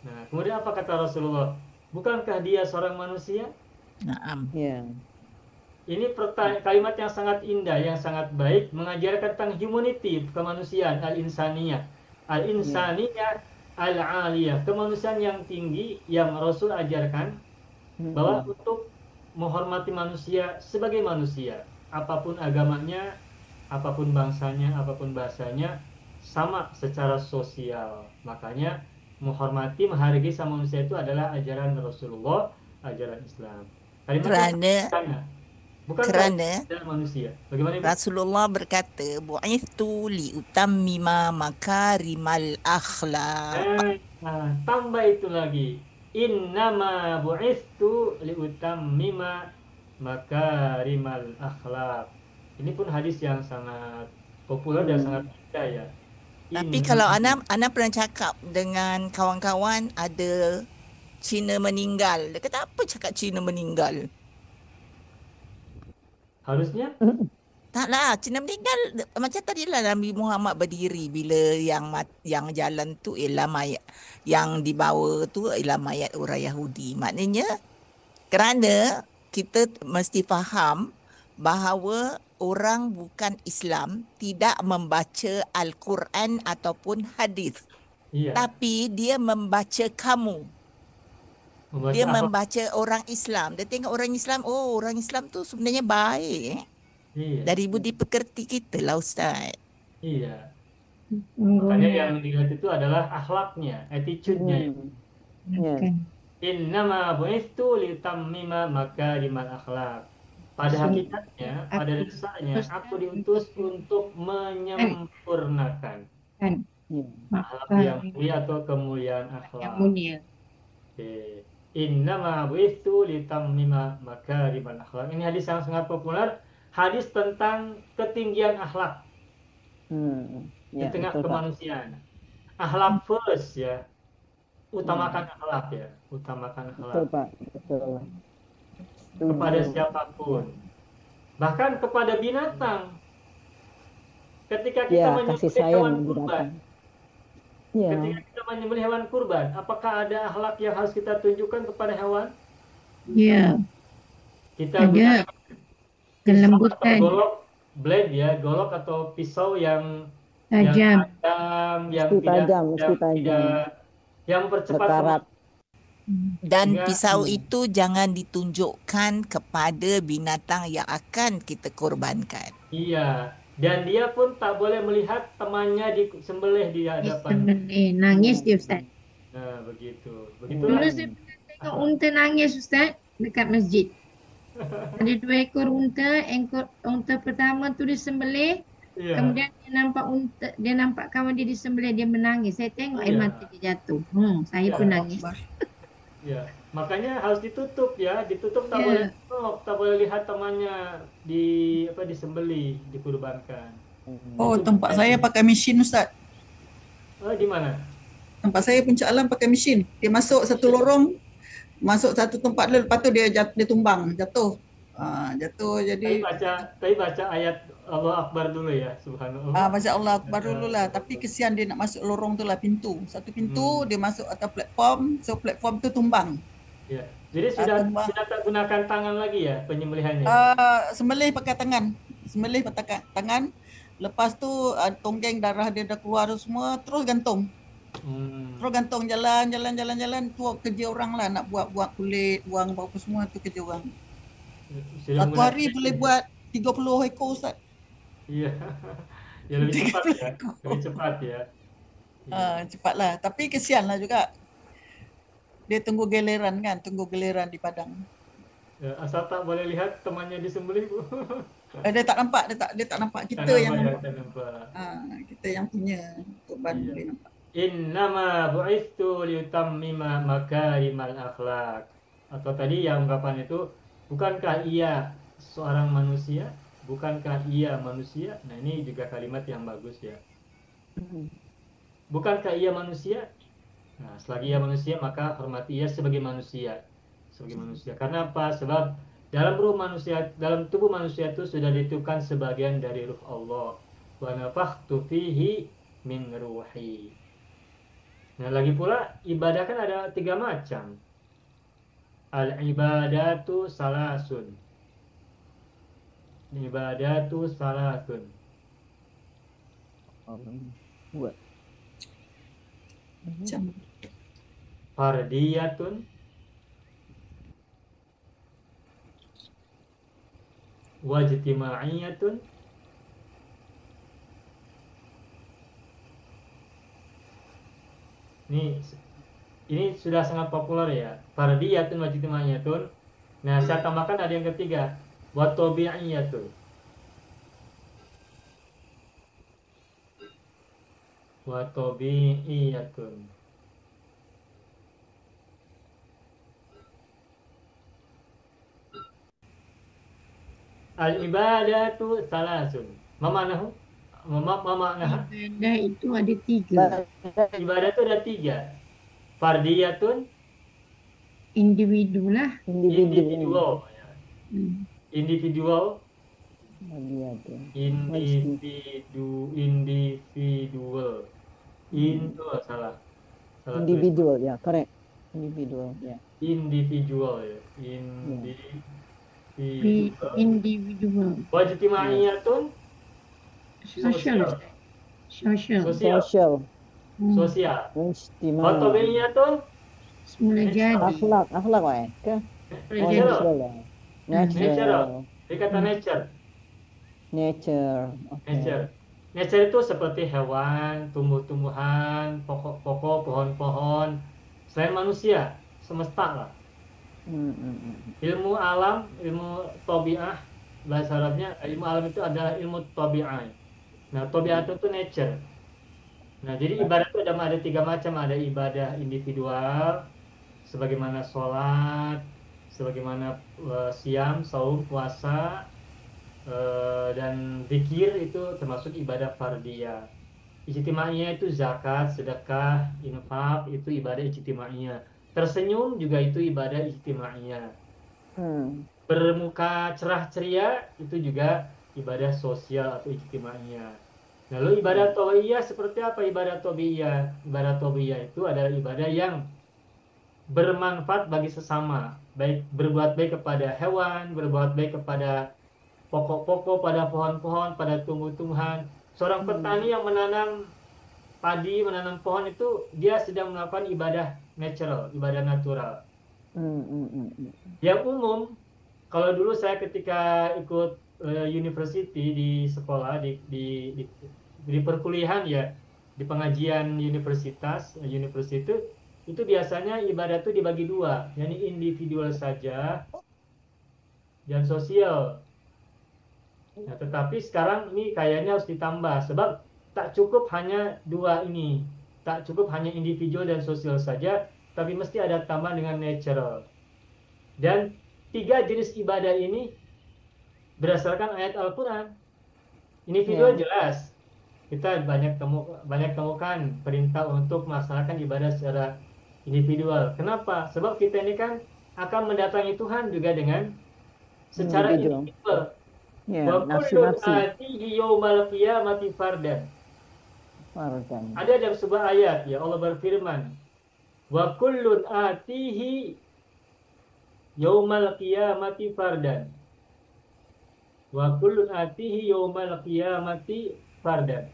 Nah, kemudian apa kata Rasulullah? Bukankah dia seorang manusia? Naam. Ya. Ini kalimat yang sangat indah, yang sangat baik, mengajarkan tentang humanity, kemanusiaan, al-insaniyah. Al-insaniyah al-aliyah, kemanusiaan yang tinggi yang Rasul ajarkan bahwa untuk menghormati manusia sebagai manusia, apapun agamanya, apapun bangsanya, apapun bahasanya, sama secara sosial. Makanya menghormati, menghargai sama manusia itu adalah ajaran Rasulullah, ajaran Islam. Kalimatnya Kerana manusia. Bagaimana Ibu? Rasulullah berkata, bu'ithu liutammima makarimal akhlaq. Tambah itu lagi. Innama bu'ithu liutammima makarimal akhlaq. Ini pun hadis yang sangat populer dan sangat indah ya. Tapi kalau Ana pernah cakap dengan kawan-kawan ada Cina meninggal. Dia kata, apa cakap Cina meninggal? Harusnya? Taklah, Cina meninggal. Macam tadilah Nabi Muhammad berdiri bila yang jalan tu ialah mayat. Yang dibawa tu ialah mayat orang Yahudi. Maknanya kerana kita mesti faham bahawa orang bukan Islam tidak membaca Al-Quran ataupun hadis. Iya. Tapi dia membaca kamu. Dia membaca orang Islam. Dia tengok orang Islam, oh orang Islam tu sebenarnya baik. Iya. Dari budi pekerti kita lah Ustaz. Iya. Makanya yang dilihat itu adalah akhlaknya, attitude-nya. Innama bu'ithu litammima makarimal akhlak. Pada hakikatnya, pada dasarnya, aku diutus untuk menyempurnakan akhlak yang mulia atau kemuliaan akhlak. Yang mulia. Innama bu'ithu litammima makarimal akhlak. Ini hadis yang sangat populer, hadis tentang ketinggian akhlak di tengah kemanusiaan. Akhlak first ya. Utamakan akhlak ya, utamakan akhlak. Betul, Pak. Betul. Kepada siapapun, bahkan kepada binatang. Ketika kita menyembelih hewan kurban, ketika kita menyembelih hewan kurban, apakah ada akhlak yang harus kita tunjukkan kepada hewan? Ya. Kita ada kelembutan, golok, blade ya, golok atau pisau yang tajam, yang mempercepat. Dan pisau itu jangan ditunjukkan kepada binatang yang akan kita korbankan. Iya, dan dia pun tak boleh melihat temannya disembelih di hadapan. Nangis dia Ustaz. Nah, begitu. Begitulah. Dulu saya pernah tengok unta nangis Ustaz dekat masjid. Ada 2 ekor unta, unta pertama tu disembelih. Kemudian dia nampak kawan dia disembelih, dia menangis. Saya tengok air mata dia jatuh. Saya pun nangis. Ya, makanya harus ditutup ya, ditutup tak boleh tak boleh lihat temannya disembelih, dikurbankan. Oh, tempat saya pakai mesin Ustaz. Di mana? Tempat saya Puncak Alam pakai mesin. Dia masuk satu lorong, masuk satu tempat lepas tu dia tumbang, jatuh. Jatuh jadi Tapi baca ayat Allah Akbar dulu ya, subhanallah. Baca Allah Akbar dulu lah, tapi kesian dia nak masuk lorong tu lah, pintu. Satu pintu dia masuk atas platform, so platform tu tumbang. Ya. Jadi sudah tak gunakan tangan lagi ya penyembelihannya? Sembelih pakai tangan. Sembelih pakai tangan. Lepas tu tonggeng darah dia dah keluar semua, terus gantung. Terus gantung jalan tu kerja orang lah, nak buat kulit, buang apa semua tu kerja orang. Satu hari boleh buat 30 ekor Ustaz. Iya. Ya lebih cepat ya. Lebih cepat ya. Cepatlah, tapi kesianlah juga. Dia tunggu giliran di padang. Ya, asal tak boleh lihat temannya disembelih, Bu. Dia tak nampak, dia tak nampak. Kita yang nampak. Kita yang punya korban boleh nampak. Innama bu'ithu liutammima makarimal akhlak. Atau tadi yang ungkapan itu, bukankah ia seorang manusia? Bukankah ia manusia? Nah, ini juga kalimat yang bagus ya. Bukankah ia manusia? Nah, selagi ia manusia, maka hormati ia sebagai manusia. Sebagai manusia. Karena apa? Sebab dalam ruh manusia, dalam tubuh manusia itu sudah ditiupkan sebagian dari ruh Allah. Wa nafakhtu fihi min ruhi. Nah, lagi pula ibadah kan ada 3 macam. Al-ibadatu salasun. Ibadatu salasun. Buat. Fardiyatun, wajtima'iyatun, ini sudah sangat populer ya. Fardiyatun, wajtima'iyatun. Nah, saya tambahkan ada yang ketiga, wa tabi'iyatun. Wa tabi'iyatun. Al-ibadatu salasun. Mamanahu? Mamanaha? Ibadah itu ada 3. Ibadah itu ada 3. Fardiyatun, Individu lah. individual. Hmm. Individual, Individu. individual. Salah. Salah Individual, ya, correct. Individual, ya. Individual ya. Individual. Wajtima'iyatun, Social. Social. Social. sosial. Ijtima. Tabi'iyatun, Semula jadi. Akhlak, wah. Ke? natural. Natural. Dia kata nature. Nature. Okay. Nature itu seperti hewan, tumbuh-tumbuhan, pokok-pokok, pohon-pohon. Selain manusia, semesta lah. Ilmu alam, ilmu tabi'ah, bahasa Arabnya ilmu alam itu adalah ilmu tabi'ah. Nah, tabi'ah itu nature. Nah, jadi ibadah itu ada 3 macam. Ada ibadah individual, sebagaimana sholat, sebagaimana siam, saum, puasa, dan zikir itu termasuk ibadah fardiyah. Ijtimaiyah itu zakat, sedekah, infak, itu ibadah ijtimaiyah. Tersenyum juga itu ibadah ijtimaiyah. Bermuka cerah ceria itu juga ibadah sosial atau ijtimaiyah. Lalu ibadah tabi'iyah seperti apa ibadah tabi'iyah? Ibadah tabi'iyah itu adalah ibadah yang bermanfaat bagi sesama, baik berbuat baik kepada hewan, berbuat baik kepada pokok-pokok, pada pohon-pohon, pada tumbuh-tumbuhan. Seorang petani yang menanam padi, menanam pohon itu dia sedang melakukan ibadah natural, ibadah natural. Yang umum, kalau dulu saya ketika ikut university di sekolah di perkuliahan ya, di pengajian universitas itu biasanya ibadah itu dibagi 2, yakni individual saja dan sosial. Nah, tetapi sekarang ini kayaknya harus ditambah, sebab tak cukup hanya 2 ini, tak cukup hanya individual dan sosial saja, tapi mesti ada tambahan dengan natural. Dan 3 jenis ibadah ini berdasarkan ayat Al-Quran. Individual jelas, kita banyak temukan perintah untuk melaksanakan ibadah secara individual. Kenapa? Sebab kita ini kan akan mendatangi Tuhan juga dengan secara individual. Wa kullun atihi yaumal qiyamati fardan. Ada dalam sebuah ayat ya, Allah berfirman, wa kullun atihi yaumal qiyamati fardan. Wa kullun atihi yaumal qiyamati fardan.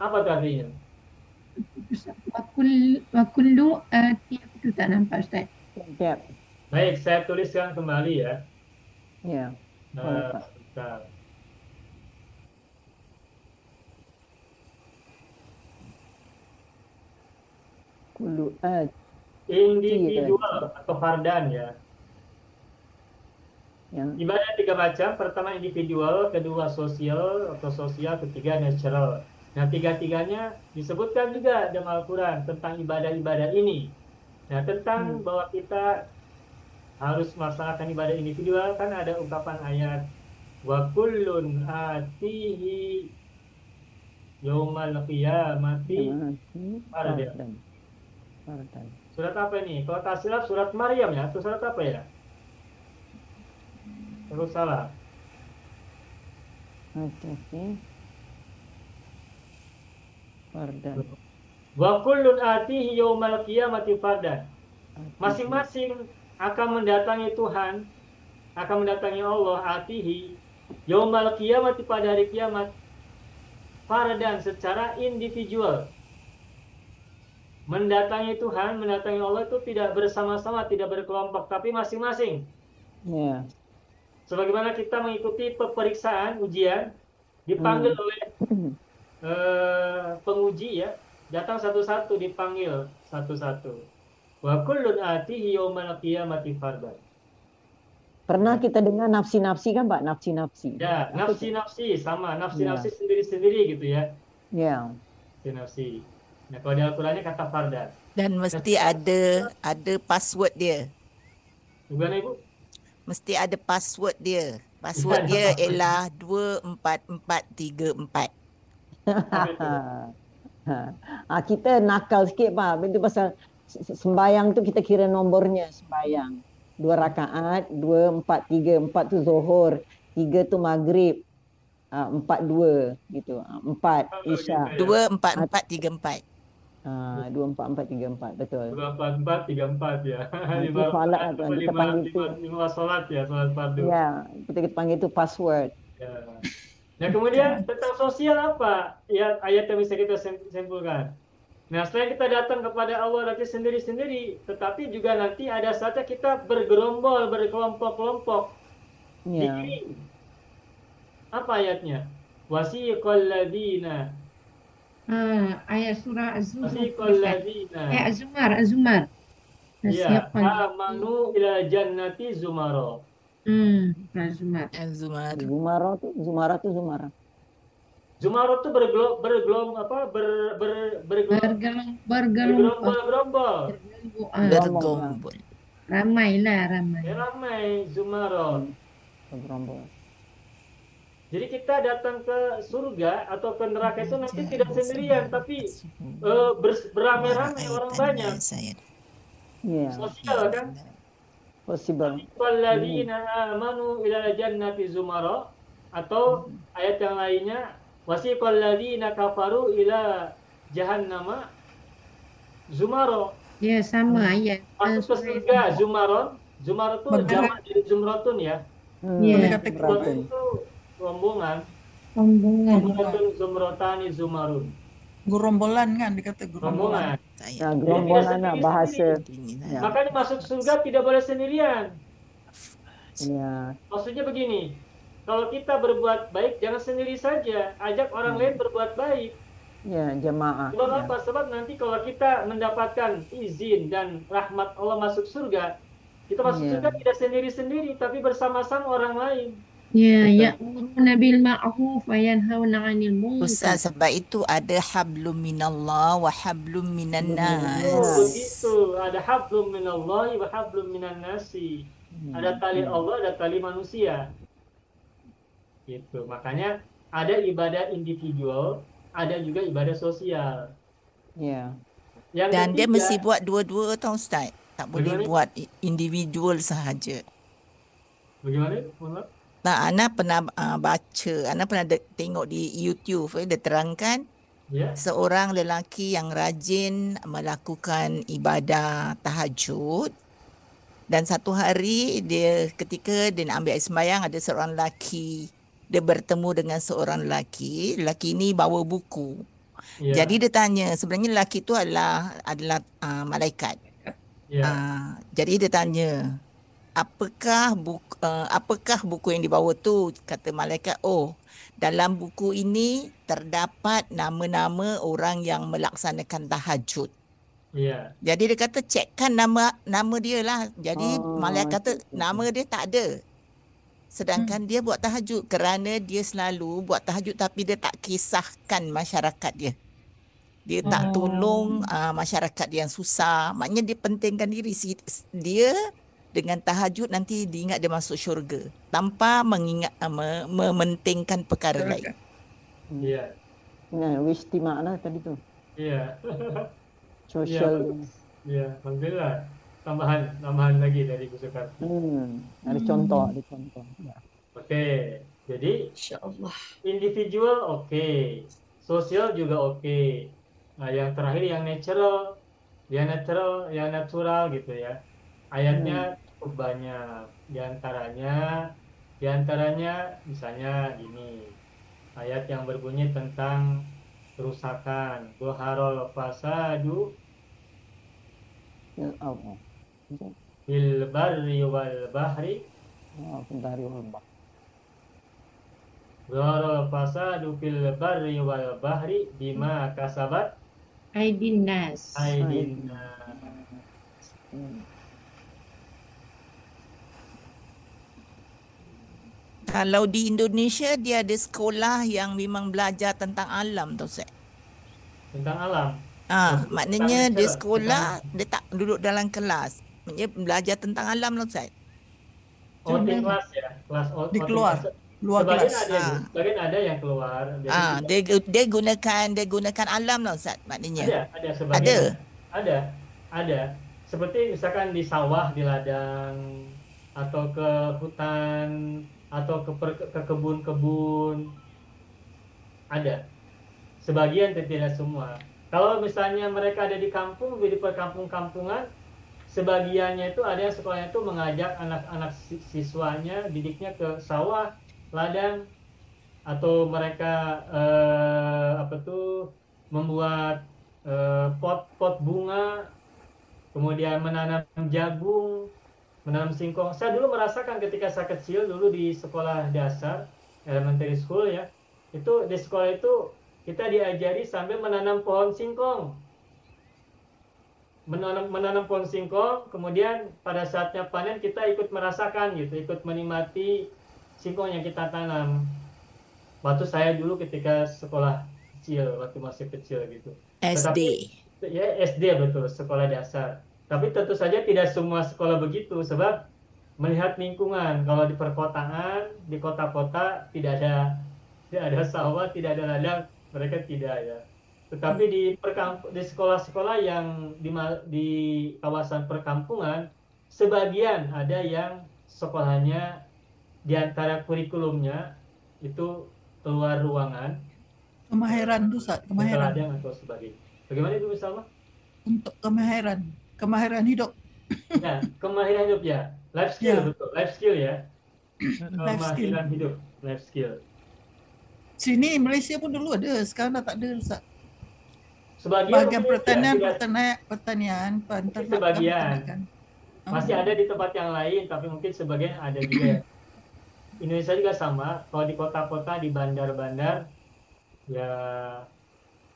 Apa itu artinya? Wa kullu itu tak nampak Ustaz. Baik, saya tuliskan kembali ya. Ya. Bentar. Kullu individual atau fardan ya. Ibadah 3 macam. Pertama individual, kedua sosial atau sosial, ketiga natural. Nah, 3-3-nya disebutkan juga dalam Al-Quran tentang ibadah-ibadah ini. Nah, tentang bahwa kita harus melaksanakan ibadah individual, kan ada ungkapan ayat wa kullun atihi yaumal qiyamati fardan. Surat apa ini? Kalau tak silap surat Maryam ya, atau surat apa ya? Terus salah. Fardan. Wa kullun atihi yaumal qiyamati fardan. Masing-masing akan mendatangi Tuhan, akan mendatangi Allah atihi yaumal qiyamati pada hari kiamat fardan secara individual. Mendatangi Tuhan, mendatangi Allah itu tidak bersama-sama, tidak berkelompok, tapi masing-masing. Ya. Sebagaimana kita mengikuti peperiksaan, ujian, dipanggil oleh penguji ya, datang satu-satu, dipanggil satu-satu. Wa kullun atihi yaumal qiyamati fardan. Pernah kita dengar nafsi-nafsi kan Pak? Nafsi-nafsi. Ya, nafsi-nafsi sama, nafsi-nafsi sendiri-sendiri gitu ya. Ya. Nafsi-nafsi. Nah, kalau di Al-Qur'annya kata fardan. Dan mesti ada password dia. Gimana Ibu? Mesti ada password dia. Password dia ialah 24434. Kita nakal sikit Pak. Itu pasal sembayang tu kita kira nombornya sembayang. 2 rakaat, 2, 4, 3. 4 tu Zuhur, 3 tu Maghrib, 4, 2 gitu. 4 Isya. 24434. 2, 4, 4, 3, 4 betul. 2, 4, 4, 3, 4 ya. Itu solat tu kita panggil tu. 5 solat ya, solat fardu. Ya, kita panggil tu password. Ya. Nah kemudian tentang sosial apa ya ayat yang bisa kita simpulkan? Nah selain kita datang kepada Allah nanti sendiri-sendiri, tetapi juga nanti ada saatnya kita bergerombol, berkelompok-kelompok. Ya. Apa ayatnya? Wasiqal ladina. Ayat surah Az-Zumar. Wasiqal ladina. Az-Zumar. Ya, amanu ila jannati zumara. Az-Zumar. Zumara tu Zumara. Zumara itu bergerombol. Ramai. Ya, ramai Zumara. Bergerombol. Jadi kita datang ke surga atau ke neraka itu nanti tidak sendirian, tapi beramai-ramai orang banyak. Yeah. Sosial kan? Possible. Walladzina amanu ila jannati zumara, atau ayat yang lainnya wasiqal ladzina kafaru ila jahannama zumara. Ya sama ayat. Masuk ke surga zumaron. Zumara itu jamak dari zumratun ya. Iya. Itu rombongan. Rombongan. Zumrotani zumarun. Gerombolan kan dikata gerombolan. Ya, gerombolan lah bahasa. Ya. Makanya masuk surga tidak boleh sendirian. Ya. Maksudnya begini, kalau kita berbuat baik jangan sendiri saja, ajak orang lain berbuat baik. Ya, jemaah. Sebab apa? Sebab nanti kalau kita mendapatkan izin dan rahmat Allah masuk surga, kita masuk surga tidak sendiri-sendiri, tapi bersama-sama orang lain. Ya, ya'muruna bil ma'ruf wa yanhauna 'anil munkar. Ustaz, sebab itu ada hablum minallah wa hablum minan nas. Begitu, ada hablum minallahi wa hablum minan nasi. Ada tali Allah, ada tali manusia. Gitu. Makanya ada ibadah individual, ada juga ibadah sosial. Ya. Dan dia mesti buat dua-dua tau Ustaz. Tak boleh buat individual sahaja. Bagaimana? Mohon. Nah, Ana pernah baca, Ana pernah tengok di YouTube, dia terangkan seorang lelaki yang rajin melakukan ibadah tahajud, dan satu hari ketika dia nak ambil air sembahyang, ada seorang lelaki, dia bertemu dengan seorang lelaki ini bawa buku. Jadi dia tanya, sebenarnya lelaki itu adalah malaikat. Jadi dia tanya, apakah buku yang dibawa tu? Kata malaikat, oh, dalam buku ini terdapat nama-nama orang yang melaksanakan tahajud. Jadi dia kata cekkan nama dia lah. Jadi malaikat kata nama dia tak ada. Sedangkan dia buat tahajud kerana dia selalu buat tahajud, tapi dia tak kisahkan masyarakat dia. Dia tak tolong masyarakat yang susah. Maknanya dia pentingkan diri dia dengan tahajud nanti diingat dia masuk syurga tanpa mengingat mementingkan perkara lain. Iya. Nah, ijtima' lah tadi tu. Iya. Social. Iya, alhamdulillah. Tambahan lagi dari Bu Sekar. Ada contoh. Ya. Oke, jadi Insya-Allah. individual oke, sosial juga oke. Nah, yang terakhir yang natural, yang natural gitu ya. Ayatnya cukup banyak. Di antaranya misalnya ini ayat yang berbunyi tentang kerusakan. Zuharul fasadu Allah. fil barri wal bahri. Dari Allah. Zuharul fasadu fil barri wal bahri bima kasabat Aidin nas. aidin. Kalau di Indonesia dia ada sekolah yang memang belajar tentang alam tau Ustaz. Tentang alam. Maknanya dia sekolah, dia tak duduk dalam kelas. Maknanya belajar tentang alam lah Ustaz. Di kelas ya, kelas Di keluar. Luar sebagian kelas. ada, sebagian ada yang keluar. Jadi Dia gunakan alam lah Ustaz maknanya. ada sebagian. Ada. Seperti misalkan di sawah, di ladang, atau ke hutan, atau ke kebun-kebun. Ada. Sebagian tidak semua. Kalau misalnya mereka ada di kampung, di perkampung-kampungan, sebagiannya itu ada yang sekolahnya itu mengajak anak-anak siswanya, didiknya ke sawah, ladang, atau mereka membuat pot bunga, kemudian menanam jagung, menanam singkong. Saya dulu merasakan ketika saya kecil dulu di sekolah dasar, elementary school ya, itu di sekolah itu kita diajari sambil menanam pohon singkong. Menanam pohon singkong, kemudian pada saatnya panen kita ikut merasakan gitu, ikut menikmati singkong yang kita tanam. Waktu saya dulu ketika sekolah kecil, waktu masih kecil gitu. SD. Ya SD betul, sekolah dasar. Tapi tentu saja tidak semua sekolah begitu, sebab melihat lingkungan. Kalau di perkotaan, di kota-kota tidak ada sawah, tidak ada ladang, mereka tidak ya. Tetapi di sekolah-sekolah yang di kawasan perkampungan, sebagian ada yang sekolahnya di antara kurikulumnya itu keluar ruangan. Kemahiran tuh Ustaz, kemahiran. Ladang atau sebagainya. Bagaimana Ibu Salma? Untuk kemahiran hidup. Ya, kemahiran hidup ya. Life skill Ya. betul, life skill ya. Life skill. Kemahiran hidup, life skill. Sini Malaysia pun dulu ada, sekarang dah tak ada Ustaz. Sebagian pertanian, sebagian. Masih ada di tempat yang lain, tapi mungkin sebagian ada juga. Indonesia juga sama, kalau di kota-kota, di bandar-bandar, ya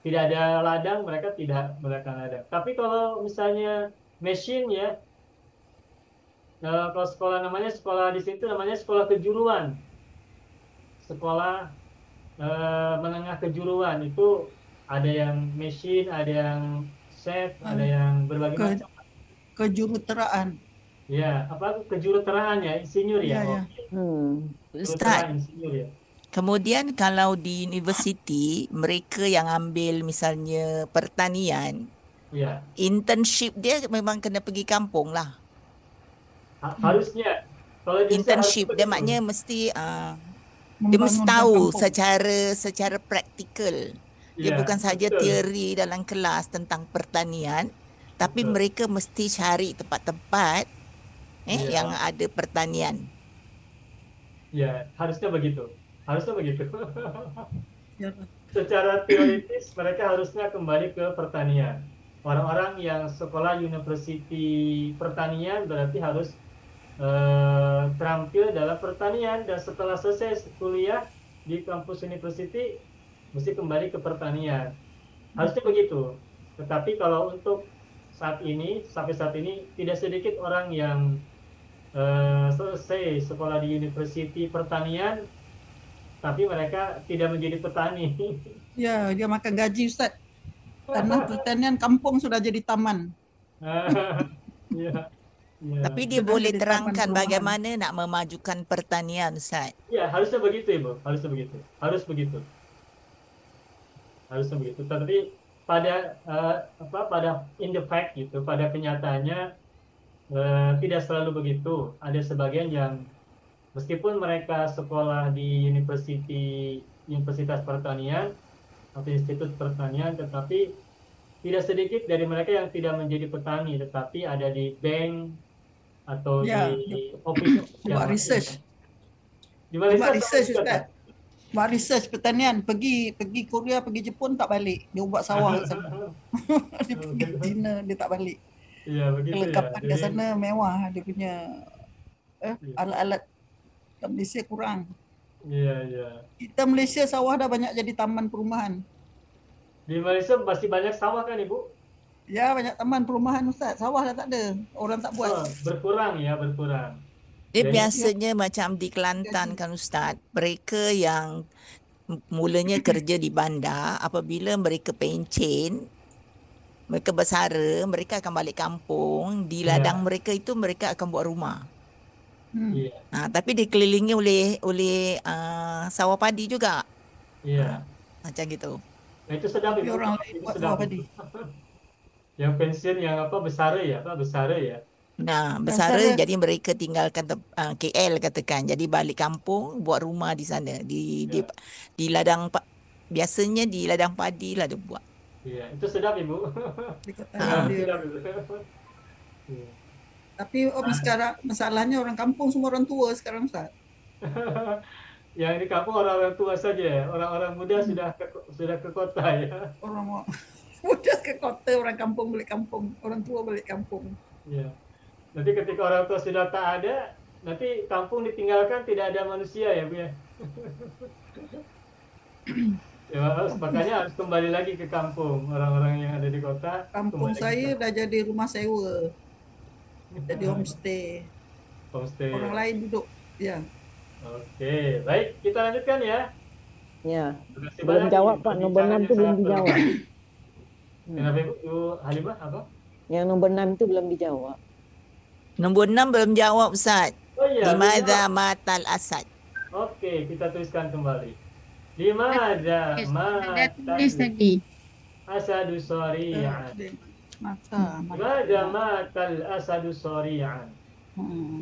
tidak ada ladang, mereka tidak melakukan ladang. Tapi kalau misalnya mesin ya, kalau sekolah namanya sekolah di situ namanya sekolah kejuruan, sekolah menengah kejuruan itu ada yang mesin, ada yang chef, ada yang berbagai macam. Kejuruteraan. Ya, apa kejuruteraan ya, insinyur ya. Ya. Ustaz, insinyur ya. kemudian kalau di universiti mereka yang ambil misalnya pertanian, Ya. internship dia memang kena pergi kampung lah. Harusnya. Kalau Internship dia maknanya mesti dia mesti tahu secara praktikal. Dia bukan saja teori dalam kelas tentang pertanian, tapi mereka mesti cari tempat-tempat yang ada pertanian. Ya, harusnya begitu. Secara teoritis mereka harusnya kembali ke pertanian. Orang-orang yang sekolah universiti pertanian berarti harus terampil dalam pertanian, dan setelah selesai kuliah di kampus universiti mesti kembali ke pertanian. Harusnya begitu. Tetapi kalau untuk sampai saat ini tidak sedikit orang yang selesai sekolah di universiti pertanian tapi mereka tidak menjadi petani. Ya, dia makan gaji Ustaz. Karena pertanian kampung sudah jadi taman. Ya. Ya. Tapi dia Sudah boleh jadi taman terangkan perumahan. bagaimana nak memajukan pertanian, Ustaz. Ya, harusnya begitu, Ibu. Harusnya begitu. Harus begitu. Harusnya begitu. Tapi pada pada in the fact gitu, pada kenyataannya tidak selalu begitu. Ada sebagian yang meskipun mereka sekolah di Universitas Pertanian atau Institut Pertanian, tetapi tidak sedikit dari mereka yang tidak menjadi petani, tetapi ada di bank atau Ya, di office buat research. Di Buat Malaysia research sama juga, Ustaz. Buat research pertanian, pergi Korea, pergi Jepun tak balik. Dia buat sawah kat sana. Dia pergi China, dia tak balik. Iya, begitu ya. Kelengkapan kat Jadi, sana mewah, dia punya alat-alat kat Malaysia kurang. iya, iya. Kita Malaysia sawah dah banyak jadi taman perumahan. Di Malaysia masih banyak sawah kan, Ibu? Ya, banyak taman perumahan Ustaz. Sawah dah tak ada. Orang tak buat. Oh, berkurang ya, berkurang. Dia Jadi- biasanya macam di Kelantan kan Ustaz, mereka yang mulanya kerja di bandar, apabila mereka pencen, mereka bersara, mereka akan balik kampung, di Ya. ladang mereka itu mereka akan buat rumah. Iya, Tapi dikelilingi oleh sawah padi juga. iya. Macam gitu. Nah, itu sedap, Tapi Ibu. orang lain Itu buat sedap. sawah padi. Yang pensiun yang bersara ya, Pak, bersara ya. Bersara Bersara. jadi mereka tinggalkan KL katakan, jadi balik kampung buat rumah di sana, di ladang biasanya di ladang padi lah dia buat. Iya, itu sedap, Ibu. Di kota dia. Sedap, Ibu. Iya. Tapi sekarang masalahnya orang kampung semua orang tua sekarang Ustaz. Yang di kampung orang-orang tua saja, ya. Orang-orang muda sudah ke kota ya. Orang muda ke kota, orang kampung balik kampung, orang tua balik kampung. Iya. Nanti ketika orang tua sudah tak ada, nanti kampung ditinggalkan, tidak ada manusia ya, Bu ya. Ya, makanya harus kembali lagi ke kampung. Orang-orang yang ada di kota. Kampung kembali ke saya kampung. dah jadi rumah sewa. Jadi homestay. Homestay. Orang lain duduk. Ya. Oke, baik, kita lanjutkan ya. Ya. Terima kasih Belum banyak jawab nih, Pak, nombor 6 perbincangannya itu belum sangat dijawab. Kenapa Ibu Halimah apa? Yang nombor 6 itu belum dijawab. Nombor 6 belum jawab Ustaz. Oh iya. Limadha matal asad. Oke, kita tuliskan kembali. Limadha Ada tulis matal tadi. asadu sari'an. Mata. Limadha matal asadu sari'an.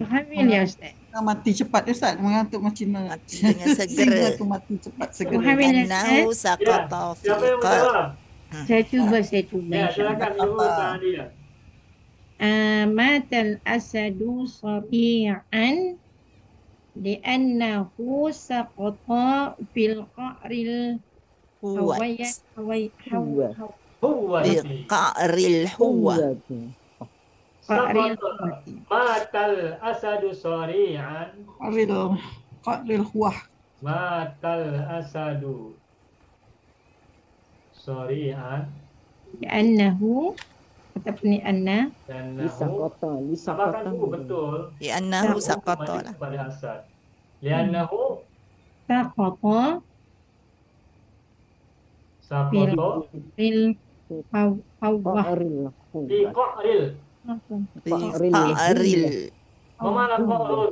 Hamil ya Ustaz. Mati cepat Ustaz, mengantuk macam Cina. Mati dengan segera. Singa tu mati cepat segera. Hamil ya Annahu Ustaz. saqata fi Siapa yang qa- menjawab? Saya cuba. Ya, silakan Ibu Tadia. Matal asadu sari'an li'annahu saqata fil qa'ril huwat. Huwa Bi qa'ril huwa. qa'ril Matal asadu sari'an. Qatril huwah. Matal asadu sari'an. li'annahu ataupun li'anna Dan Lisa nahu. kota, Lisa Apakah kota. itu betul? Di annahu Nahu saqata kembali lah. kepada asad. Liannahu saqata saqata fil hawwah. Qatril. fi qa'ril. Bi Qa'ril. qa'ril. Mana qa'rul?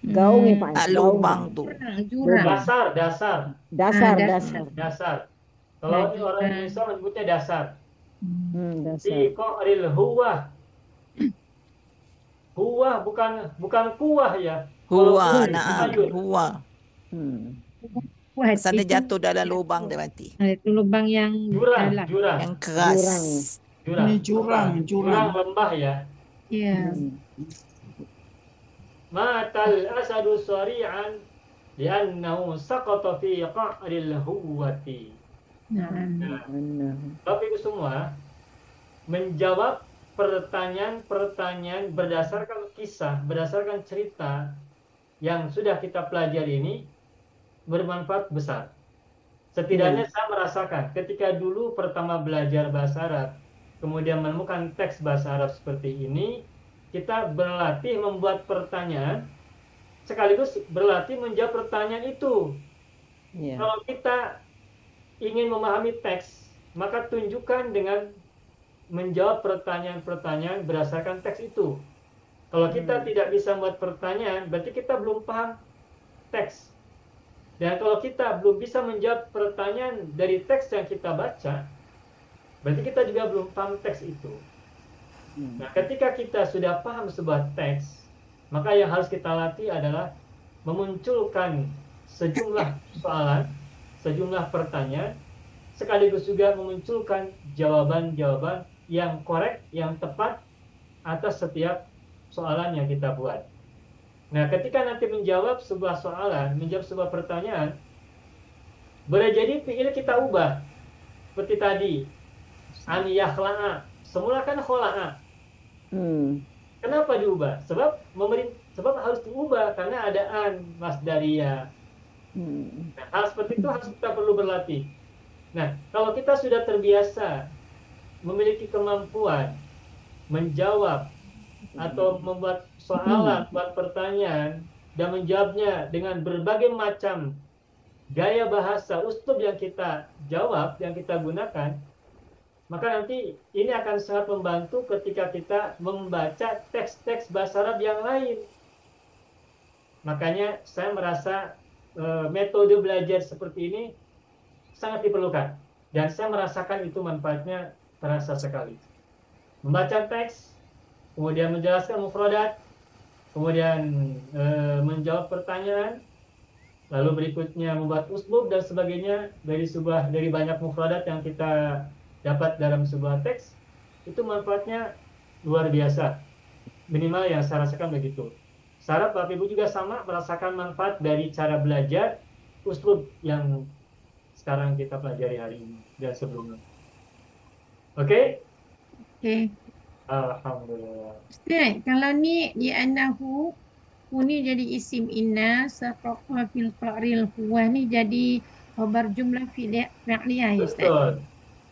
Gaung ni Pak. Tak gaung. lubang tu. Jurang. Dasar. Dasar, dasar. dasar. Kalau orang Indonesia menyebutnya dasar. Dasar. Fi qa'ril huwa. Huwa bukan kuah ya. Huwa, Kalau na'am. sayur. Huwa. Wah, Sana itu- jatuh dalam lubang dia mati. Itu lubang yang Jurang, dalam. jurang, Yang keras. jurang. Ini jurang. Jurang lembah ya. Ya. Matal asadu sari'an li'annahu saqata fi qa'ril huwati. Nah, Bapak Ibu semua menjawab pertanyaan-pertanyaan berdasarkan kisah, berdasarkan cerita yang sudah kita pelajari ini bermanfaat besar. Setidaknya saya merasakan ketika dulu pertama belajar bahasa Arab, kemudian menemukan teks bahasa Arab seperti ini, kita berlatih membuat pertanyaan sekaligus berlatih menjawab pertanyaan itu. Ya. Kalau kita ingin memahami teks, maka tunjukkan dengan menjawab pertanyaan-pertanyaan berdasarkan teks itu. Kalau kita tidak bisa membuat pertanyaan, berarti kita belum paham teks. Dan kalau kita belum bisa menjawab pertanyaan dari teks yang kita baca, berarti kita juga belum paham teks itu. Nah, ketika kita sudah paham sebuah teks, maka yang harus kita latih adalah memunculkan sejumlah soalan, sejumlah pertanyaan, sekaligus juga memunculkan jawaban-jawaban yang korek, yang tepat atas setiap soalan yang kita buat. Nah, ketika nanti menjawab sebuah soalan, menjawab sebuah pertanyaan, boleh jadi fiil kita ubah. Seperti tadi, an yakhla'a, semula kan khola'a. Kenapa diubah? Sebab harus diubah karena ada an masdariyah. Nah, hal seperti itu harus kita perlu berlatih. Nah, kalau kita sudah terbiasa memiliki kemampuan menjawab atau membuat soalan, buat pertanyaan dan menjawabnya dengan berbagai macam gaya bahasa, uslub yang kita jawab, yang kita gunakan, maka nanti ini akan sangat membantu ketika kita membaca teks-teks bahasa Arab yang lain. Makanya saya merasa metode belajar seperti ini sangat diperlukan. Dan saya merasakan itu manfaatnya terasa sekali. Membaca teks, kemudian menjelaskan mufradat, kemudian menjawab pertanyaan, lalu berikutnya membuat uslub dan sebagainya dari banyak mufradat yang kita dapat dalam sebuah teks, itu manfaatnya luar biasa. Minimal yang saya rasakan begitu. Saya harap Bapak Ibu juga sama merasakan manfaat dari cara belajar uslub yang sekarang kita pelajari hari ini dan sebelumnya. Oke? Okey. Alhamdulillah. Ustaz, kalau ni di anahu, ni jadi isim inna, saqaqa fil qa'ril huwa ni jadi khabar jumlah fi'liyah ya Ustaz. Betul.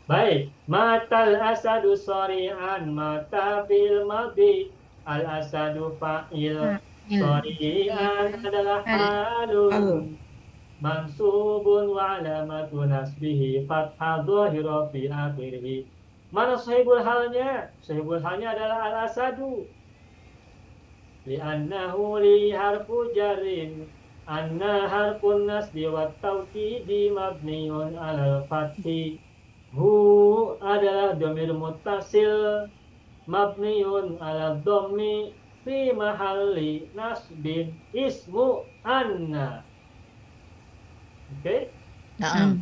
Baik, matal asadu sori'an, mata fil madhi, al asadu fa'il, sori'an adalah halun, mansubun wa alamatu nasbihi fathah dhahira fi akhirih. Mana sahibul halnya? Sahibul halnya adalah al asadu. Li'annahu li harfu jarin, anna harfun nasbi wa tawkidi mabniun alal fathi. Hu adalah dhamir muttasil mabniun ala dhammi fi mahalli nasbin ismu anna. Oke? Naam.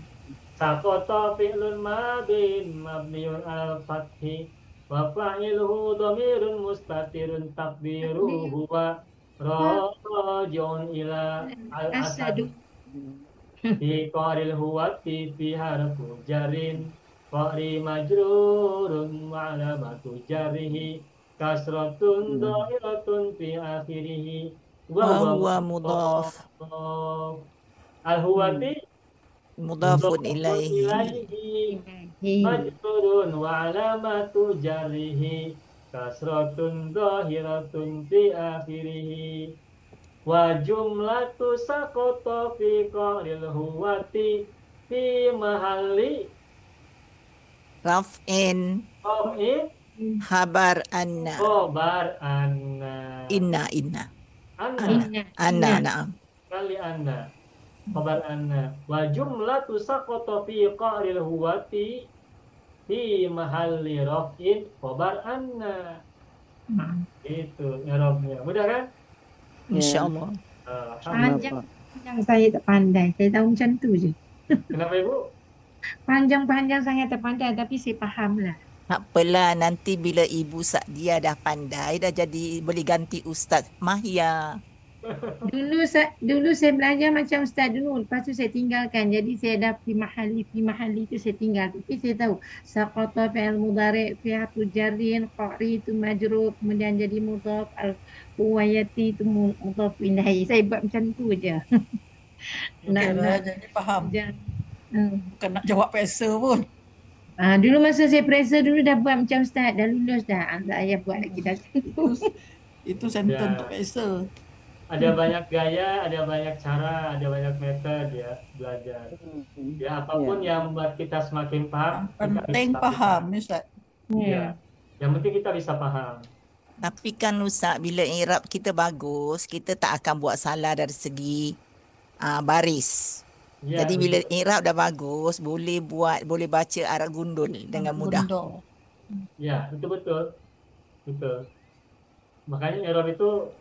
Saqata fi'lun madin mabniun ala fathi wa fa'iluhu dhamirun mustatirun taqdiruhu huwa raji'un ila al-asadu fi qaril huwati fi harfu jarin fa'ri majrurun wa alamatu jarrihi kasratun dhahiratun fi akhirih wa huwa mudhaf. Al-huwati mudhafun ilaihi majrurun wa alamatu jarrihi kasratun dhahiratun fi akhirih wa jumlatu saqata fi qaril huwati fi mahalli raf'in habar anna inna na'am kali anna khabar anna wa jumlatu saqata fi qaril huwati fi mahalli raf'in khabar anna. Itu i'rabnya. Mudah kan? Insyaallah. Panjang saya tak pandai. Saya tahu macam tu je. Kenapa Ibu? Panjang-panjang saya tak pandai tapi saya faham lah. Tak apalah, nanti bila Ibu Sa'dia dah pandai, dah jadi boleh ganti Ustaz Mahya. Dulu saya belajar macam Ustaz dulu. Lepas tu saya tinggalkan. Jadi saya dah fi mahali tu saya tinggal. Tapi saya tahu saqata fi'il mudhari' fi harfu jarrin, qari tu majrur, kemudian jadi mudhaf, al-huwayati tu mudhaf ilaihi. Saya buat macam tu je. Nak jadi faham. Bukan nak jawab PSA pun. Dulu masa saya periksa dulu dah buat macam Ustaz. Dah lulus dah. Tak payah buat lagi dah. Itu sentence untuk PSA. Ada banyak gaya, ada banyak cara, ada banyak metode ya belajar. Ya apapun yang membuat kita semakin paham. Penting paham, Ustaz. Ya. Yang penting kita bisa paham. Tapi kan Ustaz, bila i'rab kita bagus, kita tak akan buat salah dari segi baris. Ya, Jadi bila betul. i'rab dah bagus, boleh baca Arab gundul dengan mudah. Gundul. Ya, betul-betul. Betul. Makanya i'rab itu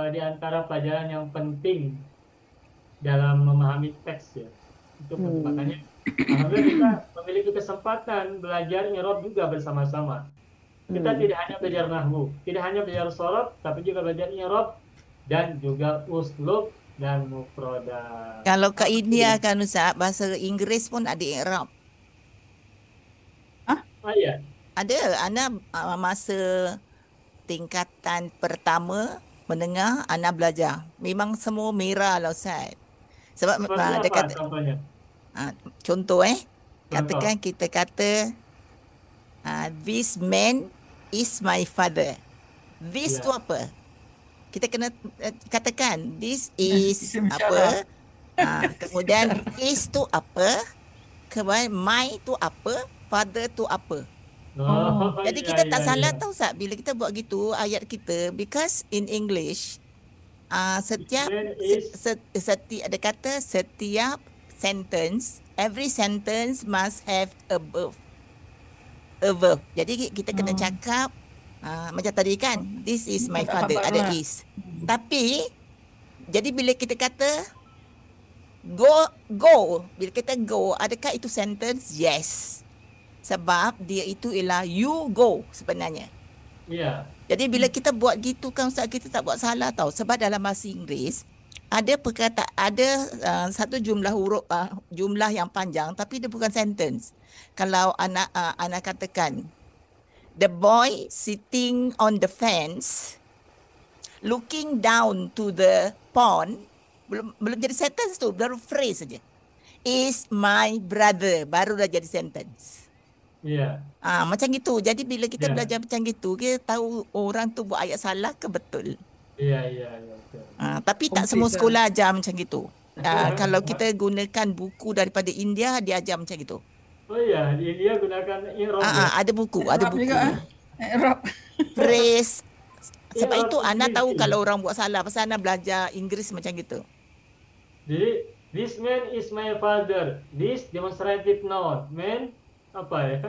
di antara pelajaran yang penting dalam memahami teks ya. Itu penting. Makanya alhamdulillah kita memiliki kesempatan belajar i'rab juga bersama-sama. Kita tidak hanya belajar nahwu, tidak hanya belajar shorof, tapi juga belajar i'rab dan juga uslub dan mufradat. Kalau kat India kan Ustaz, bahasa Inggeris pun ada i'rab. Iya. Ada. Ana masa tingkatan pertama menengah Ana belajar. Memang semua merah lah Ustaz. Sebab Seperti dia apa kata contohnya? contoh Contoh. katakan kita kata this man is my father. This Ya. tu apa? Kita kena katakan this is Isim apa? Kemudian is tu apa? Kemudian my tu apa? Father tu apa? Oh, Jadi iya, kita tak iya, salah iya. tahu Ustaz bila kita buat gitu ayat kita, because in English setiap Then is ada kata setiap sentence, every sentence must have a verb. Jadi kita kena cakap macam tadi kan, this is my Tak father, khabar ada lah. is. Tapi jadi bila kita kata go, bila kita go, adakah itu sentence? Yes. Sebab dia itu ialah you go sebenarnya. iya. Jadi bila kita buat gitu kan Ustaz, kita tak buat salah tau. Sebab dalam bahasa Inggeris ada satu jumlah huruf, jumlah yang panjang tapi dia bukan sentence. Kalau anak katakan the boy sitting on the fence looking down to the pond, belum jadi sentence tu, baru phrase saja. Is my brother, baru dah jadi sentence. Iya. Macam gitu. Jadi bila kita Ya. belajar macam gitu, kita tahu orang tu buat ayat salah ke betul. Iya, iya, iya. Betul. Tapi tak semua sekolah ajar macam gitu. Kalau kita gunakan buku daripada India, dia ajar macam gitu. Oh iya, dia gunakan i'rab ya. Ada buku, ada I'rab buku. juga. I'rab. Phrase. Sebab I'rab itu Ana sendiri. tahu kalau orang buat salah. Pasal Ana belajar Inggeris macam gitu. Jadi this man is my father. This demonstrative noun. Man apa ya?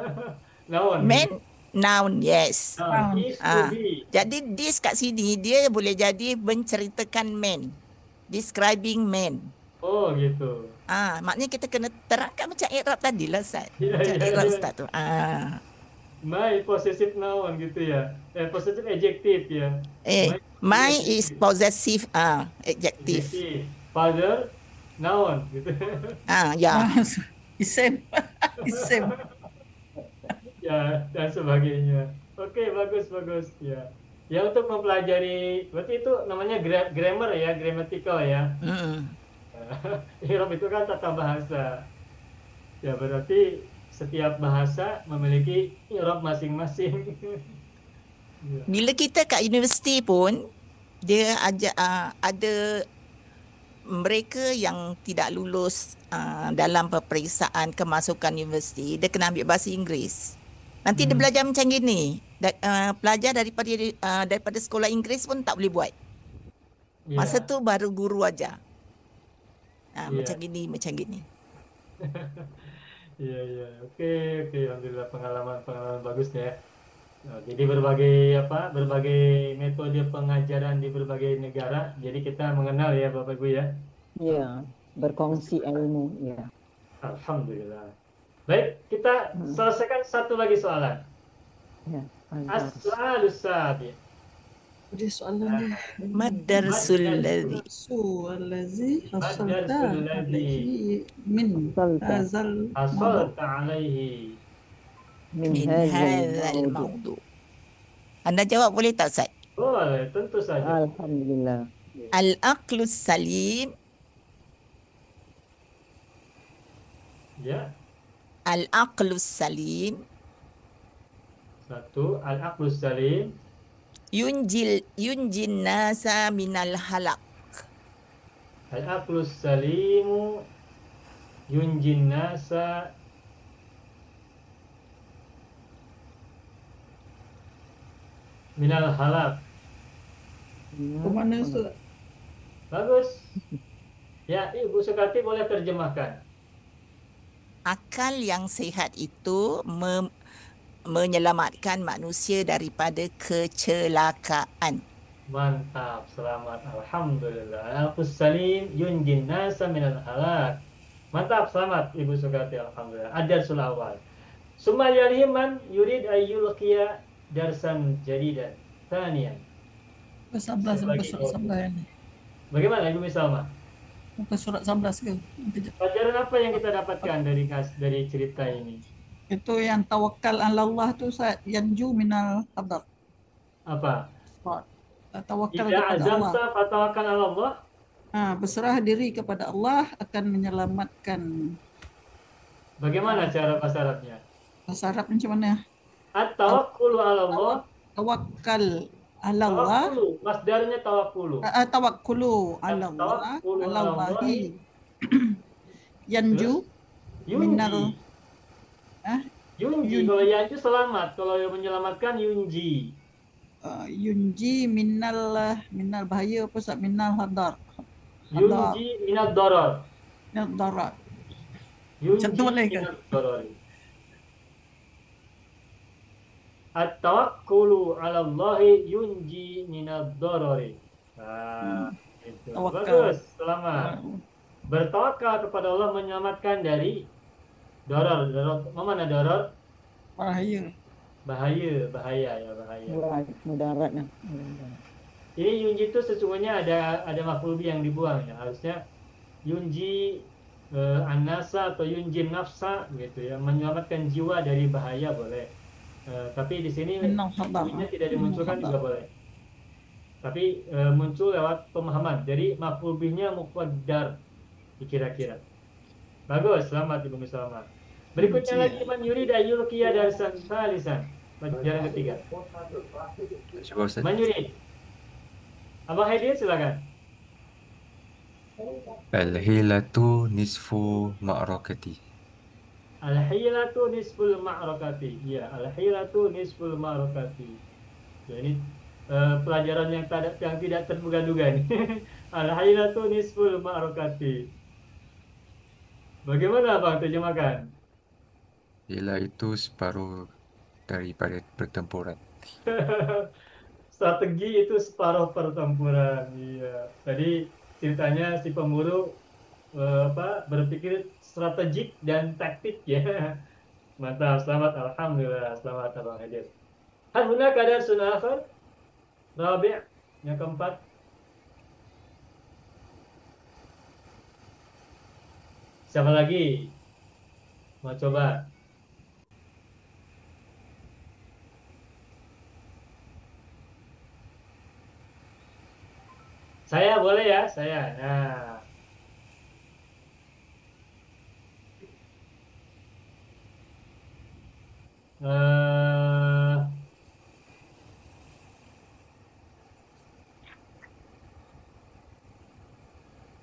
Noun. Man, noun, yes. Noun. Is to be. Jadi this kat sini, dia boleh jadi menceritakan man. Describing man. Oh gitu. Maknanya kita kena terangkan macam i'rab tadi lah Ustaz. Ya, Macam ya, i'rab ya. Ustaz tu. My possessive noun gitu ya. Possessive adjective ya. My is possessive adjective. Father noun gitu. Ya. Isim. Isim. Ya, dan sebagainya. Oke, bagus ya. Ya, untuk mempelajari, berarti itu namanya grammar ya, grammatical ya. I'rab itu kan tata bahasa. Ya, berarti setiap bahasa memiliki i'rab masing-masing. Ya. Bila kita kat universiti pun, dia ada mereka yang tidak lulus dalam peperiksaan kemasukan universiti, dia kena ambil bahasa Inggeris. Nanti dia belajar macam gini. Pelajar daripada sekolah Inggeris pun tak boleh buat. Ya. Masa tu baru guru ajar. Ya. Macam gini. Iya. Oke. Alhamdulillah pengalaman bagus ya. Jadi berbagai metode pengajaran di berbagai negara. Jadi kita mengenal ya Bapak Ibu ya. Ya, berkongsi ilmu. Ya. Alhamdulillah. Baik, kita selesaikan satu lagi soalan. Ya. As-soalus sabi. Jadi soalannya. Madarsul ladzi. Allazi Madarsul hasalta ladzi. alaihi min hazal Hasalta alaihi. Min Min hadzal mawdu. Anda jawab boleh tak Ustaz? Boleh, tentu saja. Alhamdulillah. Al-aqlus salim. Ya. Al-aqlus salim Satu, al-aqlus salim. yunjin nasa minal halak. Al-aqlus salimu yunjin nasa minal halak. Kemana Ustaz? Bagus. Ya, Ibu Sukati boleh terjemahkan. Akal yang sihat itu menyelamatkan manusia daripada kecelakaan. Mantap, selamat. Alhamdulillah. Al-Qus Salim yunjin nasa minal halak. Mantap, selamat Ibu Sukati. Alhamdulillah. Ad-darsul awal. Summa yalihi man yurid ayyulqiya darsan jadidan. Taniyan. Sampai surat 11 ini. Bagaimana Ibu Misalma? Sampai surat 11 ke? Pelajaran apa yang kita dapatkan dari cerita ini? Itu yang tawakal ala Allah tu Ustaz, yanju minal hadar. Apa? Tawakal Jika kepada Allah. azamta fatawakkal ala Allah. Berserah diri kepada Allah akan menyelamatkan. Bagaimana cara bahasa Arabnya? Bahasa Arab macam mana? At-tawakkulu ala Allah. Tawakkal ala Allah. Tawakkulu, masdarnya tawakkulu. Tawakkulu ala Allah. Tawakkulu ala Allahi. Yanju minal Yunji, kalau yanju selamat, kalau yang menyelamatkan yunji. Yunji minal bahaya apa Ustaz? Minal hadar. Yunji minad darar. Minal darar. Yunji Contoh boleh ke? minad darar. At-tawakkulu 'ala Allahi yunji minad darari. Itu. Tawakkal. Bagus, selamat. Bertawakal kepada Allah menyelamatkan dari darar. Mana darar? Bahaya. Bahaya. Mudarat. Ini yunji itu sesungguhnya ada maf'ul bih yang dibuang ya. Harusnya yunji an-nasa atau yunji nafsa gitu ya, menyelamatkan jiwa dari bahaya boleh. Tapi di sini yunjinya tidak dimunculkan juga boleh. Tapi muncul lewat pemahaman. Jadi maf'ul bihnya muqaddar dikira-kira. Bagus, selamat Ibu Misalma. Berikutnya lagi man yurid ayyulqiya darsan salisan. Pelajaran ketiga. Coba Ustaz. Man yurid. Abang Haidir silakan. Al-hilatu nisfu ma'rakati. Al-hilatu nisful ma'rakati. Ya, al-hilatu nisful ma'rakati. Ya, ini pelajaran yang tidak terduga-duga nih. Al-hilatu nisful ma'rakati. Bagaimana Bang terjemahkan? Hila itu separuh daripada pertempuran. Strategi itu separuh pertempuran. Iya. Tadi ceritanya si pemburu berpikir strategik dan taktik ya. Mantap, selamat, alhamdulillah, selamat Abang Hadir. Hal hunaka darsun akhar? Rabi', yang keempat. Siapa lagi? Mau coba? Saya boleh ya, saya. Nah.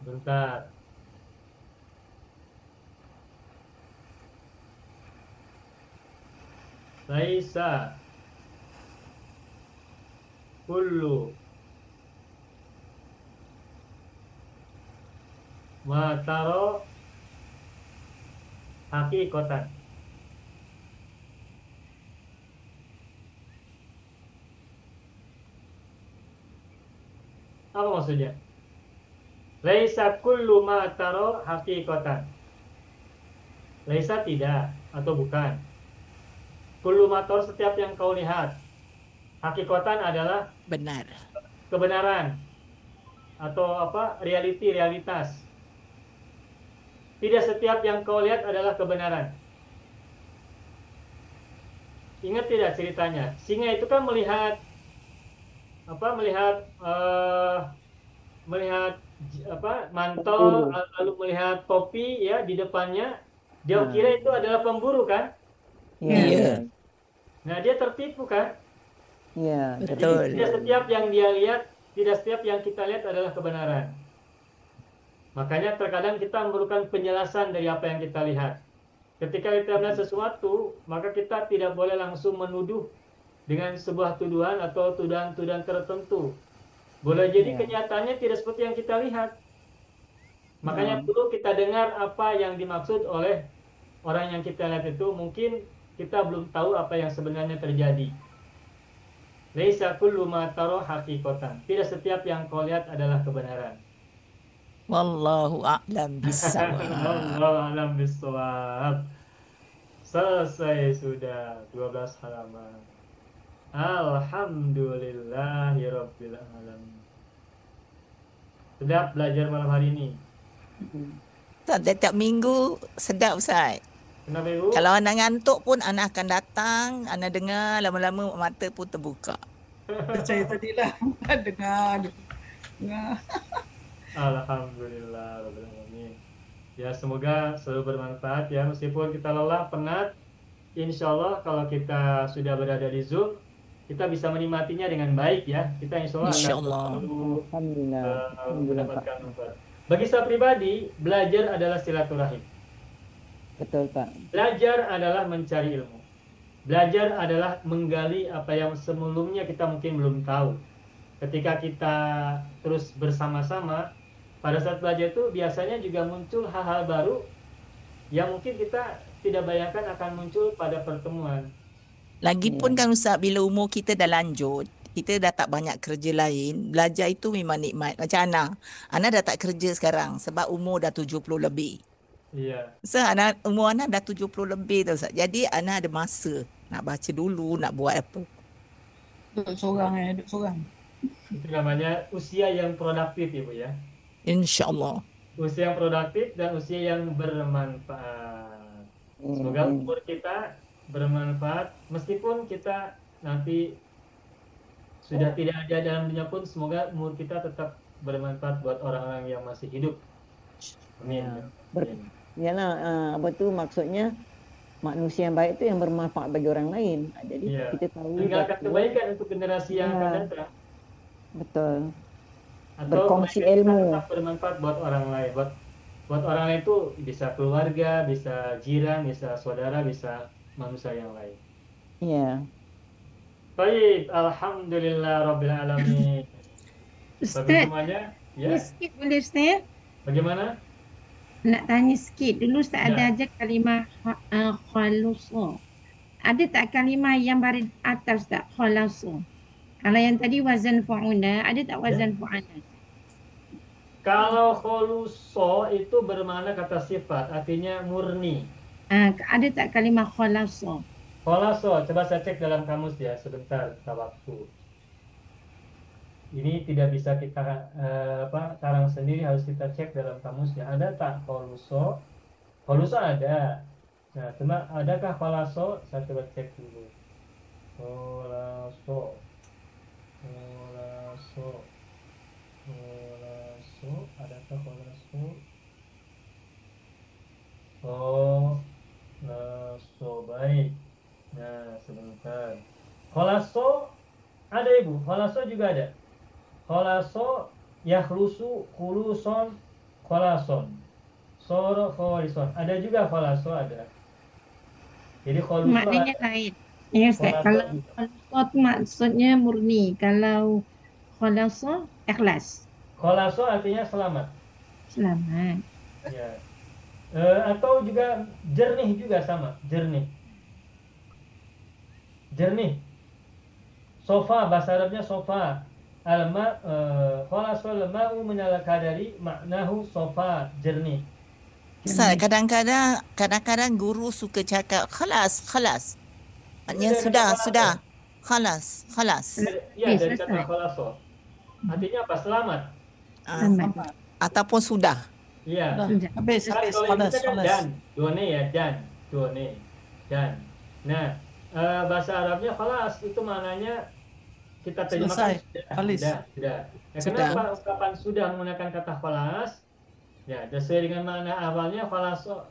Bentar. Laisa kullu ma taro hakikatan. Apa maksudnya? Laisa kullu ma taro hakikatan. Laisa tidak atau bukan. Kullu ma taro setiap yang kau lihat. Hakikatan adalah Benar. kebenaran atau realitas. Tidak setiap yang kau lihat adalah kebenaran. Ingat tidak ceritanya? Singa itu kan melihat mantel, lalu melihat topi ya di depannya. Dia kira itu adalah pemburu kan? Iya. Nah, dia tertipu kan? Ya, Betul. Tidak setiap yang dia lihat, tidak setiap yang kita lihat adalah kebenaran. Makanya terkadang kita memerlukan penjelasan dari apa yang kita lihat. Ketika kita melihat sesuatu, maka kita tidak boleh langsung menuduh dengan sebuah tuduhan atau tuduhan-tuduhan tertentu. Boleh jadi kenyataannya tidak seperti yang kita lihat. Makanya perlu kita dengar apa yang dimaksud oleh orang yang kita lihat itu. Mungkin kita belum tahu apa yang sebenarnya terjadi. Laisa kullu ma tara haqiqatan. Tidak setiap yang kau lihat adalah kebenaran. Wallahu a'lam bissawab. Wallahu a'lam bissawab. Selesai sudah 12 halaman. Alhamdulillahirabbil alamin. Sedap belajar malam hari ini. Tiap minggu sedap Ustaz. Kenapa Ibu? Kalau anak ngantuk pun anak akan datang, anak dengar lama-lama mata pun terbuka. Saya tadilah dengar. Alhamdulillah rabbil alamin. Ya, semoga selalu bermanfaat ya, meskipun kita lelah, penat. Insya Allah kalau kita sudah berada di Zoom, kita bisa menikmatinya dengan baik ya. Kita insya Allah akan selalu mendapatkan manfaat. Bagi saya pribadi, belajar adalah silaturahim. Betul Pak. Belajar adalah mencari ilmu. Belajar adalah menggali apa yang sebelumnya kita mungkin belum tahu. Ketika kita terus bersama-sama, pada saat belajar itu biasanya juga muncul hal-hal baru yang mungkin kita tidak bayangkan akan muncul pada pertemuan. Lagipun kan Ustaz, bila umur kita dah lanjut, kita dah tak banyak kerja lain, belajar itu memang nikmat. Macam Ana dah tak kerja sekarang sebab umur dah 70 lebih. Iya. So, umur Ana dah 70 lebih tu Ustaz. Jadi Ana ada masa nak baca dulu, nak buat apa. Duduk seorang Itu namanya usia yang produktif Ibu ya. InsyaAllah. Usia yang produktif dan usia yang bermanfaat. Semoga umur kita bermanfaat, meskipun kita nanti sudah tidak ada dalam dunia pun, semoga umur kita tetap bermanfaat buat orang-orang yang masih hidup. Amin. Apa tu maksudnya, manusia yang baik itu yang bermanfaat bagi orang lain. Jadi kita tahu tinggalkan kebaikan untuk generasi yang akan datang. Betul. Atau berkongsi ilmu, tetap bermanfaat buat orang lain. Buat orang lain itu bisa keluarga, bisa jiran, bisa saudara, bisa manusia yang lain. Iya. Baik, alhamdulillah rabbil alamin. Ustaz, semuanya, ya. Sikit boleh Ustaz? Bagaimana? Nak tanya sikit. Dulu Ustaz ada ajar kalimah khalasu. Ada tak kalimah yang baris atas tak khalasu? Kalau yang tadi wazan fa'una, ada tak wazan fa'ana? Kalau khuluso itu bermakna kata sifat, artinya murni. Ada tak kalimah khalasu? Khalaso, coba saya cek dalam kamus ya, sebentar, kita waktu. Ini tidak bisa kita karang sendiri, harus kita cek dalam kamusnya. Ada tak khuluso? Khuluso ada. Nah, cuma adakah khalaso? Saya coba cek dulu. Khalaso. Adakah khalaso? Baik. Nah, sebentar. Khalaso ada Ibu, khalaso juga ada. Khalaso, yakhlusu, khuluson, khalason. Soro, kholison. Ada juga khalaso ada. Jadi khuluso maknanya lain. Ya Ustaz, kalau khalaso maksudnya murni. Kalau khalaso, ikhlas. Khalaso artinya selamat. Selamat. Ya. Atau juga jernih juga sama, jernih. Jernih. Sofa, bahasa Arabnya sofa. Khalasul ma'u minal kadari maknahu sofa, jernih. Ustaz, kadang-kadang guru suka cakap khalas. Maknanya sudah. Khalas. Ya, dari kata khalaso. Artinya apa? Selamat. Ataupun sudah. Iya. Habis. Dan. Done. Nah, bahasa Arabnya khalas itu maknanya kita terjemahkan sudah. Nah, kenapa ungkapan sudah menggunakan kata khalas? Ya, sesuai dengan makna awalnya khalaso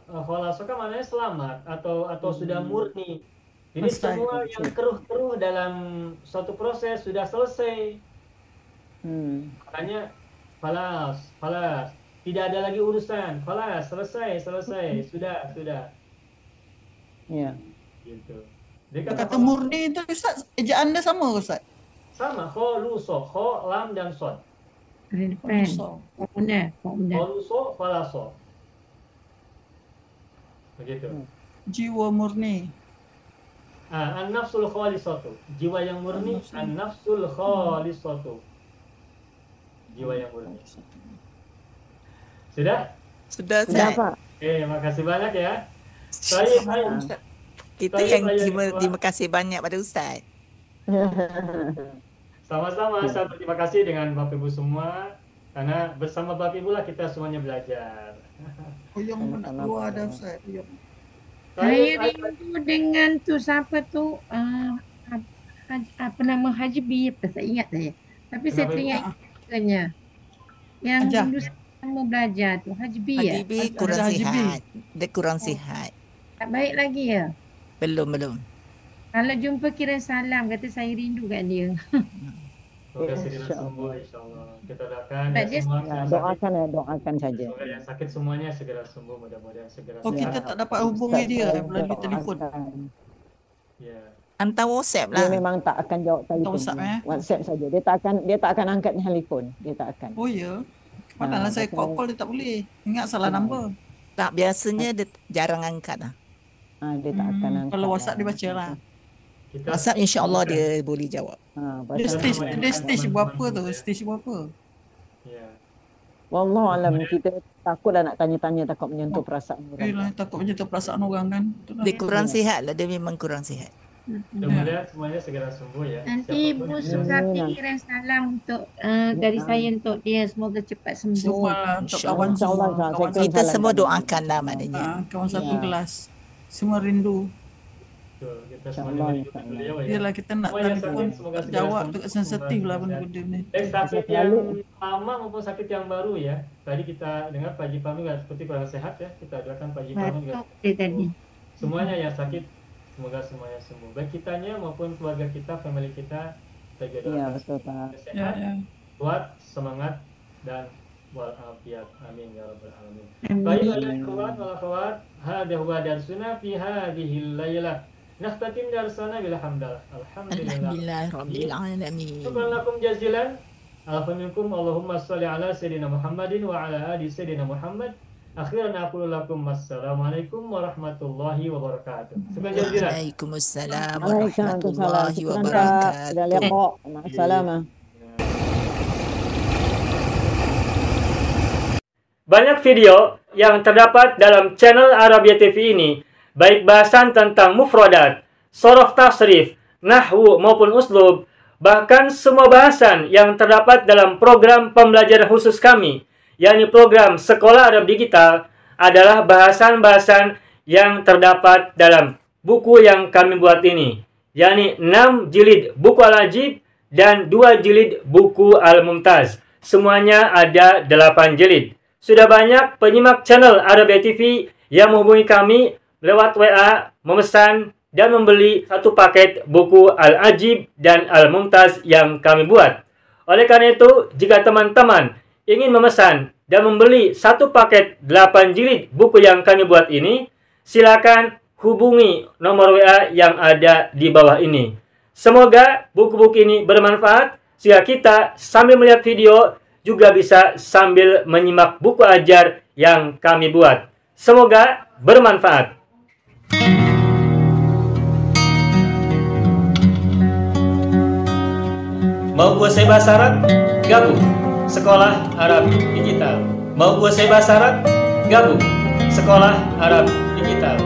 kan maknanya selamat atau sudah murni. Jadi semua yang keruh-keruh dalam suatu proses sudah selesai. Makanya khalas. Tidak ada lagi urusan. Khalas, selesai. Sudah. Iya. Gitu. Dia kan Kata murni itu Ustaz, ejaan dia sama Ustaz? sama, kholuso, kho, lam dan sod. Depan. So, Benar. Kholuso, khalaso. Begitu. jiwa murni. An-nafsul khalisatu. Jiwa yang murni, an-nafsul khalisatu. Jiwa yang murni. Sudah? Sudah, Sudah Ustaz. Pak. Oke, makasih banyak ya. Saya Kita Saya yang bayar terima kasih banyak pada Ustaz. sama-sama, saya berterima kasih dengan Bapak Ibu semua karena bersama Bapak Ibu lah kita semuanya belajar. Yang nak keluar dah Ustaz. Saya rindu dengan tu siapa tu apa nama Haji B apa saya ingat saya. Tapi saya Kenapa, teringat katanya. Yang Ajar. dulu saya mau belajar tu Haji B ya. Haji B kurang Haji B. sihat. Dia kurang sihat. Tak baik lagi ya. Belum. Kalau jumpa kira salam kata saya rindu kat dia. Semoga segera sembuh insyaAllah. Kita doakan Tak, ya dia- semua Ya, yang sakit, doakan saja. semoga yang sakit semuanya segera sembuh, mudah-mudahan segera Oh, kita sehat. tak dapat hubungi Ustaz, dia saya melalui telefon. doakan. Ya. Hantar WhatsApp Dia lah. memang tak akan jawab telefon. WhatsApp, WhatsApp saja. Dia tak akan angkat telefon. Dia tak akan. Oh ya. Padahal saya call dia tak boleh. Ingat salah number. Tak, biasanya dia jarang angkat lah. Dia tak akan angkat. Kalau WhatsApp dia baca lah. Kita WhatsApp insya-Allah dia boleh jawab. Dia pasal- stage berapa tu? Stage berapa? ya. Wallahualam, kita takutlah nak tanya-tanya, takut menyentuh perasaan Yelah, orang. takut menyentuh perasaan orang kan. Itulah. Dia kurang sihat lah. Dia memang kurang sihat. Mudah-mudahan semuanya segera sembuh ya. Nanti Siapapun Bu yang- Sukati kirim salam untuk dari saya untuk dia semoga cepat sembuh. Semua lah untuk kawan InsyaAllah, semua. Ustaz. Kawan Saya Kita salam semua kami. doakan lah maknanya. kawan satu Ya. kelas. Semua rindu. Betul, kita InsyaAllah, semuanya merindukan insyaAllah. beliau ya. Yelah kita nak Semua yang telefon sakit, semoga tak segera jawab sembuh. tu sensitif lah benda-benda ni. Baik sakit Selalu. yang lama maupun sakit yang baru ya. Tadi kita dengar Pak Haji Fahmi juga seperti kurang sehat ya. Kita doakan Pak Haji Fahmi juga. Batuk dia tadi. Semuanya yang sakit semoga semuanya sembuh. Baik kitanya maupun keluarga kita, family kita juga Ya, doakan betul Pak. Ya, sehat, ya. kuat, semangat dan walafiat. Amin ya rabbal alamin. Amin. Baik ayat ikhwan wal akhwat, hadha huwa darsuna fi hadhihi al-lailah. Naftatim darsana bil hamdalillah. Alhamdulillah. Alhamdulillah Rabbil Alamin. Syukran lakum jazilan. Alhamdulillah. Allahumma salli ala Sayyidina Muhammadin wa ala ali Sayyidina Muhammad. Akhiran aqulu lakum assalamualaikum warahmatullahi wabarakatuh. Syukran jazilan. Waalaikumsalam Waalaikumsalam. warahmatullahi Syukran, Kak. wabarakatuh. Sudah liqa. Ma'assalamah. Banyak video yang terdapat dalam channel Arabia TV ini, baik bahasan tentang mufradat, sorof tasrif, nahwu maupun uslub, bahkan semua bahasan yang terdapat dalam program pembelajaran khusus kami, yakni program Sekolah Arab Digital, adalah bahasan-bahasan yang terdapat dalam buku yang kami buat ini, yakni 6 jilid buku Al-Ajib dan 2 jilid buku Al-Mumtaz. Semuanya ada 8 jilid. Sudah banyak penyimak channel Arabia TV yang menghubungi kami lewat WA, memesan dan membeli satu paket buku Al-Ajib dan Al-Mumtaz yang kami buat. Oleh karena itu, jika teman-teman ingin memesan dan membeli satu paket 8 jilid buku yang kami buat ini, silakan hubungi nomor WA yang ada di bawah ini. Semoga buku-buku ini bermanfaat sehingga kita sambil melihat video juga bisa sambil menyimak buku ajar yang kami buat. Semoga bermanfaat. Mau kuasai bahasa Arab? Gabung Sekolah Arab Digital. Mau kuasai bahasa Arab? Gabung Sekolah Arab Digital.